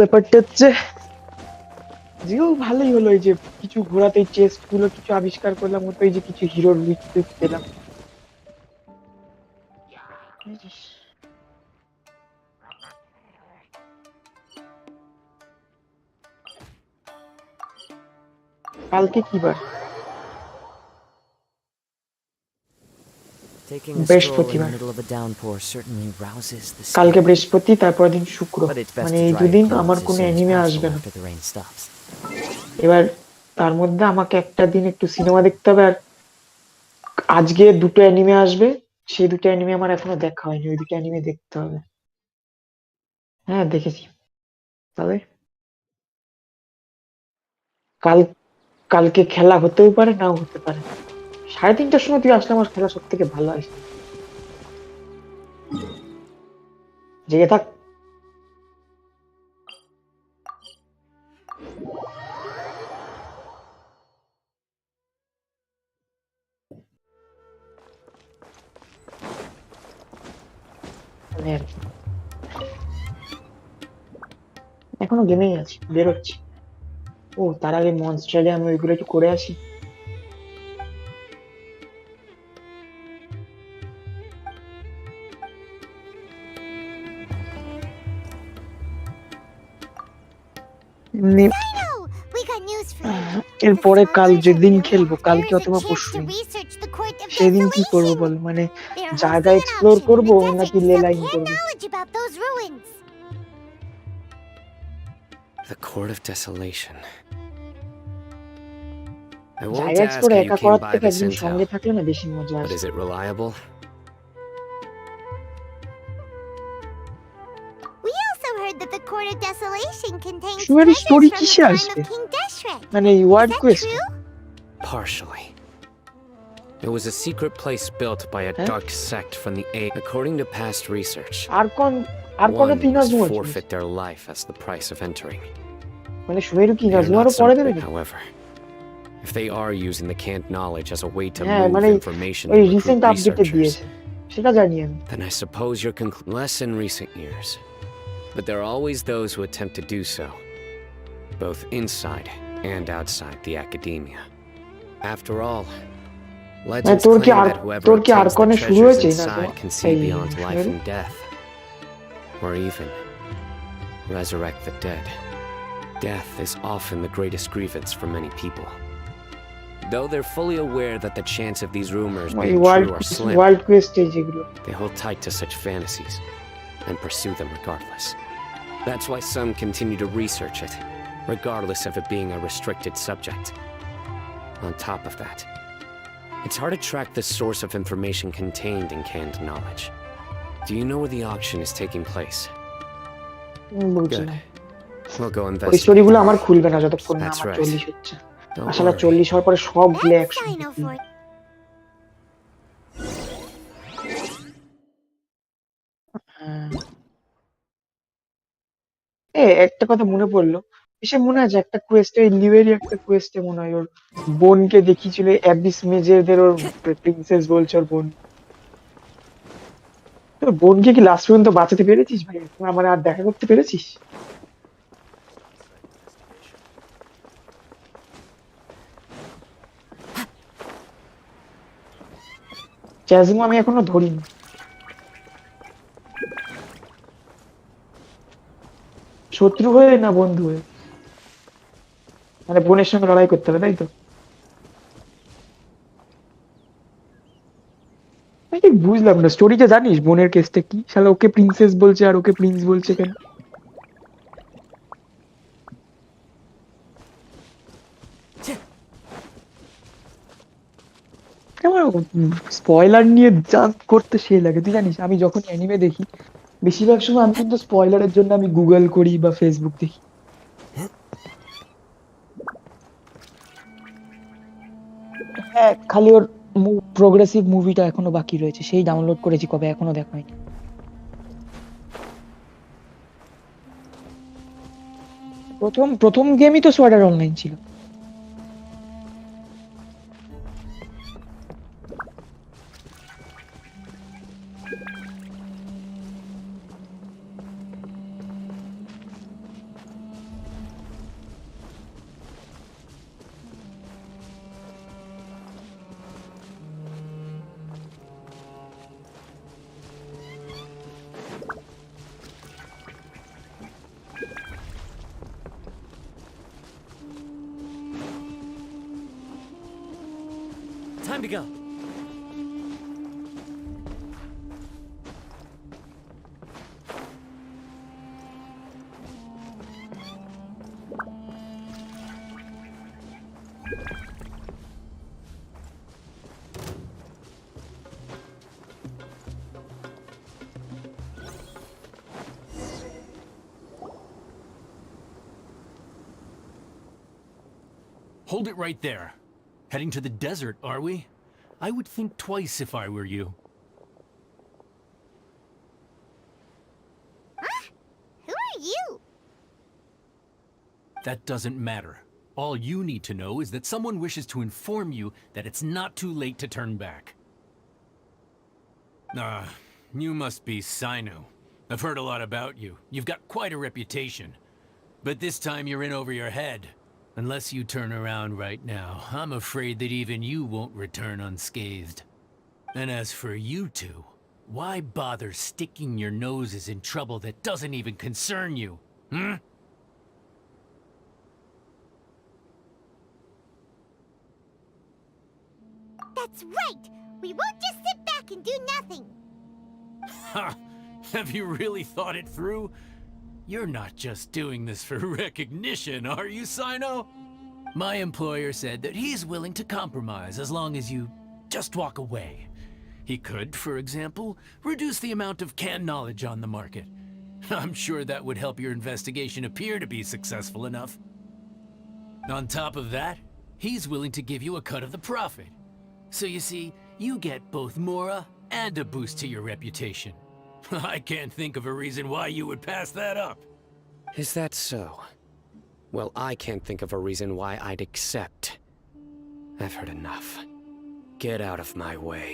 ব্যাপারটা হচ্ছে যেও ভালোই হলো, এই যে কিছু ঘোরাতে চেস্ট গুলো কিছু আবিষ্কার করলাম, মতো এই যে কিছু হিরোর উইক পেলাম। কালকে কি বার? Taking a stroll in the বৃহস্পতিবার। middle of a downpour certainly rouses the কালকে spirit. বৃহস্পতি, তারপর দিন শুক্র, But it's best মানে to এই dry দুদিন your আমার clothes as কোনো soon as অ্যানিমে possible আসবে না। after the rain stops. এবার তার মধ্যে আমাকে একটা দিন একটু সিনেমা দেখতে হবে, আর আজকে দুটো অ্যানিমে আসবে, সেই দুটো অ্যানিমে আমার এখনো দেখা হয়নি, ওই দুটো অ্যানিমে দেখতে হবে। হ্যাঁ দেখেছি। তবে কাল কালকে খেলা হতেও পারে নাও হতে পারে। 3:30টার সময় তুই আসলে আমার খেলা সব থেকে ভালো আসে। জেগে থাক। মানে আর কি। এখনো গেমেই আছি, বেরোচ্ছি। ও তার আগে মনস্টারে আমি ওইগুলো একটু করে আসি। এমনি Dino, we got news for you. এরপরে The কাল scholars যেদিন of খেলবো, Iliad, কালকে there is অথবা a chance পরশু to দিন, research the Court of সেদিন কি করবো Desolation. বল? মানে They're জায়গা hosting an explore auction in করবো the desert নাকি to লে sell লাইন canned করবো? knowledge about those ruins. The Court of Desolation. I won't জায়গা ask এক্সপ্লোর how you একা came করার by থেকে this একজন সঙ্গে intel, থাকলে না বেশি মজা but আসে। is it reliable? We also heard that the Court of Desolation contains শুয়ের treasures story from the কিসে time আসবে? of King Deshret. মানে Is word that quest? true? Partially. It was a secret place built by a Huh? dark sect from the A. According to past research, আর কোন one তিন must আজমো forfeit their life as the price of entering. মানে শুয়েরও কি They are নাজমুয়ারও not পরে দেবে certain, নাকি? however. If they are using the canned knowledge as a way to হ্যাঁ move মানে information ওই and recruit রিসেন্ট আপডেটে researchers, দিয়েছে, সেটা জানি আমি। Then I suppose you're less in recent years. But there are always those who attempt to do so, both inside and outside the academia. After all, legends তোর কি claim R that whoever তোর কি obtains the আর্কনে শুরু treasures হয়েছে না inside can see beyond life and death, or even resurrect the dead. Death is often the greatest grievance for many people. Though they're fully aware that the chance of these rumors being true are slim, world Quest যেগুলো they hold tight to such fantasies and pursue them regardless. That's why some continue to research it, regardless of it being a restricted subject. On top of that, it's hard to track the source of information contained in canned knowledge. Do you know where the auction is taking place? Good. We'll go ওই investigate. স্টোরিগুলো আমার খুলবে না যতক্ষণ না That's আমার right. 40 হচ্ছে। Don't আসলে worry. 40 হওয়ার পরে সবগুলো That's একসাথে Dino for হ্যাঁ। একটা কথা মনে পড়লো, এসে মনে আছে একটা কোয়েস্টে লিভেরই একটা কোয়েস্টে মনে হয় ওর বোনকে দেখিয়েছিল অ্যাবিস মেজরদের, ওর প্রিন্সেস বলছে ওর বোন। তোর বোনকে কি লাস্ট পর্যন্ত বাঁচাতে পেরেছিস ভাই? মানে আর দেখা করতে পেরেছিস? চ্যাজমো আমি এখনো ধরিনি। শত্রু হয়ে না বন্ধু হয়ে? মানে বোনের সঙ্গে লড়াই করতে হবে তাই তো? আমি ঠিক বুঝলাম না স্টোরিটা, জানিস বোনের কেসটা কি? শালা ওকে প্রিন্সেস বলছে আর ওকে প্রিন্স বলছে কেন? আমার স্পয়লার নিয়ে জাম্প করতে সেই লাগে, তুই জানিস আমি যখন অ্যানিমে দেখি বেশিরভাগ সময় আমি কিন্তু স্পয়লারের জন্য আমি গুগল করি বা ফেসবুক দেখি। হ্যাঁ, খালি ওর প্রোগ্রেসিভ মুভিটা এখনো বাকি রয়েছে, সেই ডাউনলোড করেছি কবে, এখনো দেখা হয়নি। প্রথম প্রথম গেমই তো সোয়ার্ড আর্ট অনলাইন ছিল। Time to go. Hold it right there. Heading to the desert, are we? I would think twice if I were you. Who are you? That doesn't matter. All you need to know is that someone wishes to inform you that it's not too late to turn back. You must be Sino. I've heard a lot about you. You've got quite a reputation. But this time you're in over your head. Unless you turn around right now, I'm afraid that even you won't return unscathed. And as for you two, why bother sticking your noses in trouble that doesn't even concern you? Hmm? That's right! We won't just sit back and do nothing! Ha! Have you really thought it through? You're not just doing this for recognition, are you, Sino? My employer said that he's willing to compromise as long as you just walk away. He could, for example, reduce the amount of canned knowledge on the market. I'm sure that would help your investigation appear to be successful enough. On top of that, he's willing to give you a cut of the profit. So you see, you get both Mora and a boost to your reputation. I can't think of a reason why you would pass that up. Is that so? Well, I can't think of a reason why I'd accept. I've heard enough. Get out of my way.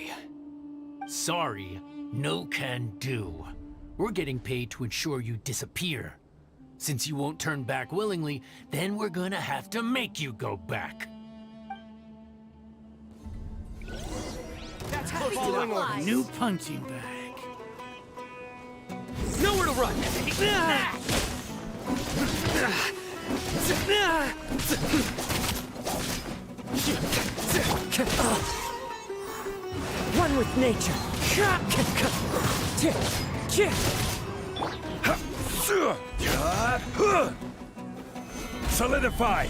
Sorry, no can do. We're getting paid to ensure you disappear. Since you won't turn back willingly, then we're gonna have to make you go back. That's following orders. New punching bag. Nowhere to run! One with nature. Solidify!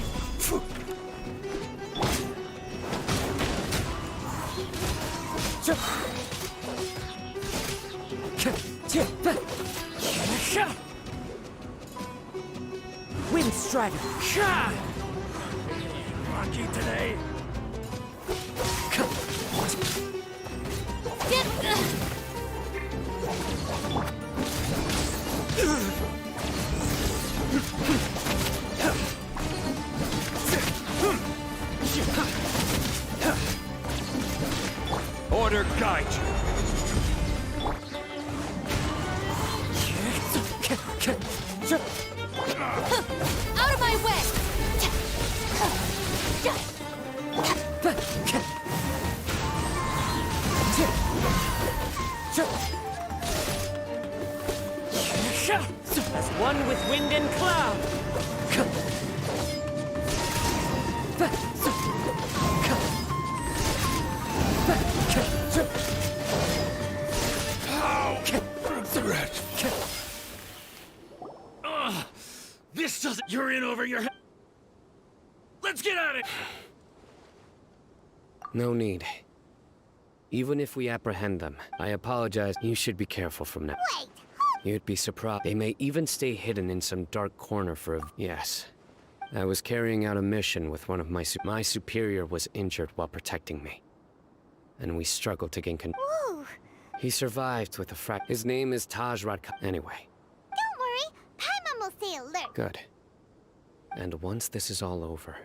Wind Strider. Rocky today. Order guide you. Out of my way! As one with wind and cloud. This doesn't. You're in over your head. Let's get at it. No need. Even if we apprehend them, I apologize. You should be careful from now. Wait, You'd be surprised. They may even stay hidden in some dark corner for a... Yes. I was carrying out a mission with one of my superior was injured while protecting me. And we struggled to gain Ooh, He survived with a His name is Taj Radka. Anyway, don't worry. Paimon will stay alert. good. And once this is all over...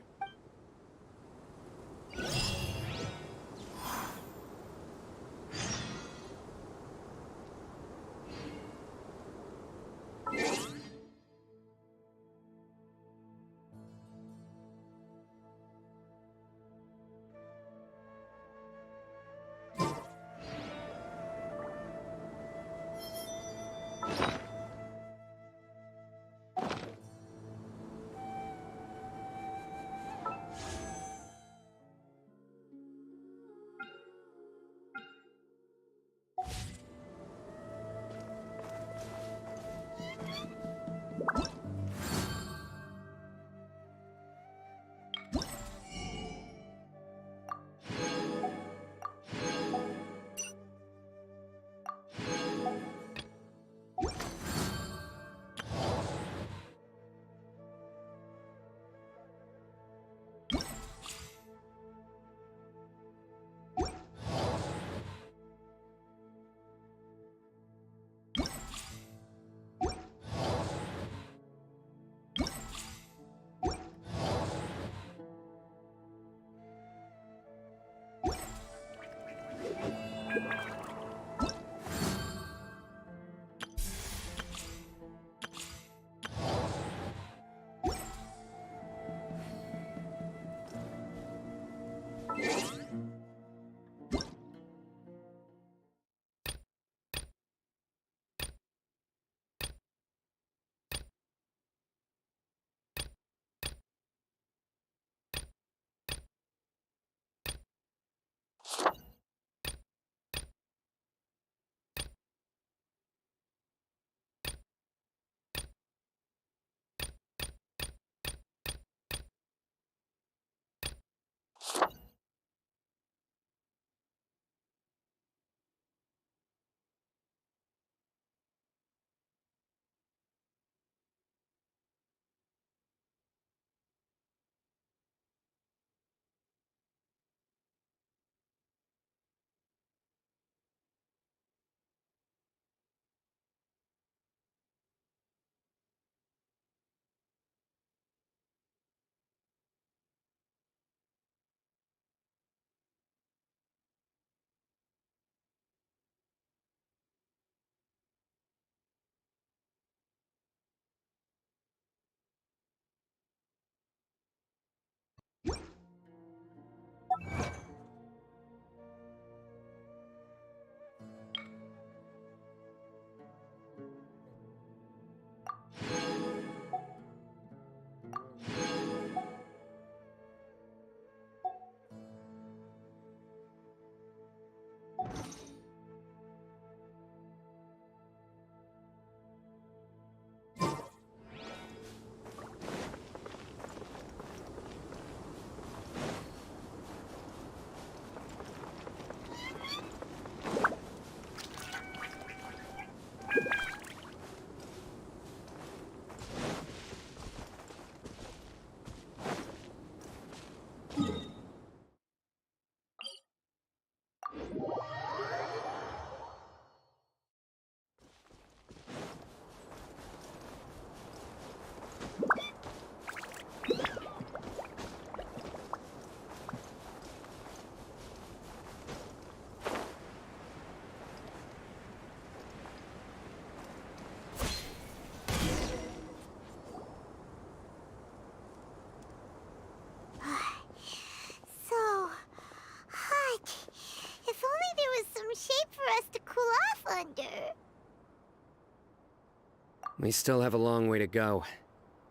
We still have a long way to go,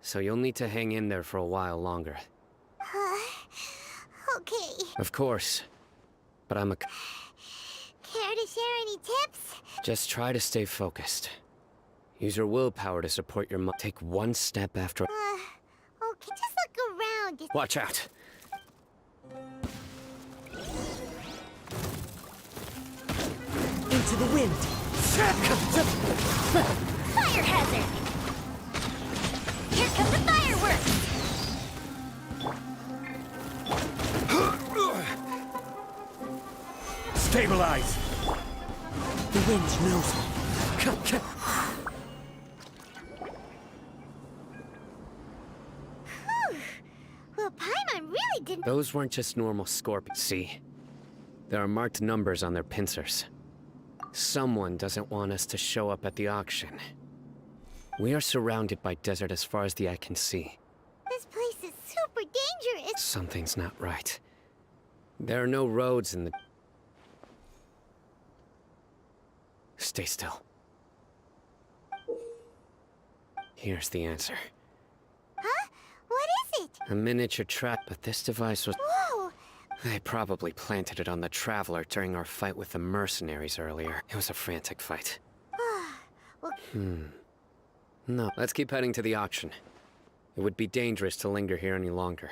so you'll need to hang in there for a while longer. Okay. Of course, but I'm a... Care to share any tips? Just try to stay focused. Use your willpower to support your take one step after... Okay, just look around. Watch out! Into the wind. Fire hazard! Here come the fireworks! Stabilize! The wind knows me. Well, Paimon really didn't... Those weren't just normal scorpions. See? There are marked numbers on their pincers. Someone doesn't want us to show up at the auction. We are surrounded by desert as far as the eye can see. This place is super dangerous. Something's not right. There are no roads in the... Stay still. Here's the answer. Huh? What is it? A miniature trap, but this device was... Whoa! They probably planted it on the Traveler during our fight with the mercenaries earlier. It was a frantic fight. Well, No, let's keep heading to the auction. It would be dangerous to linger here any longer.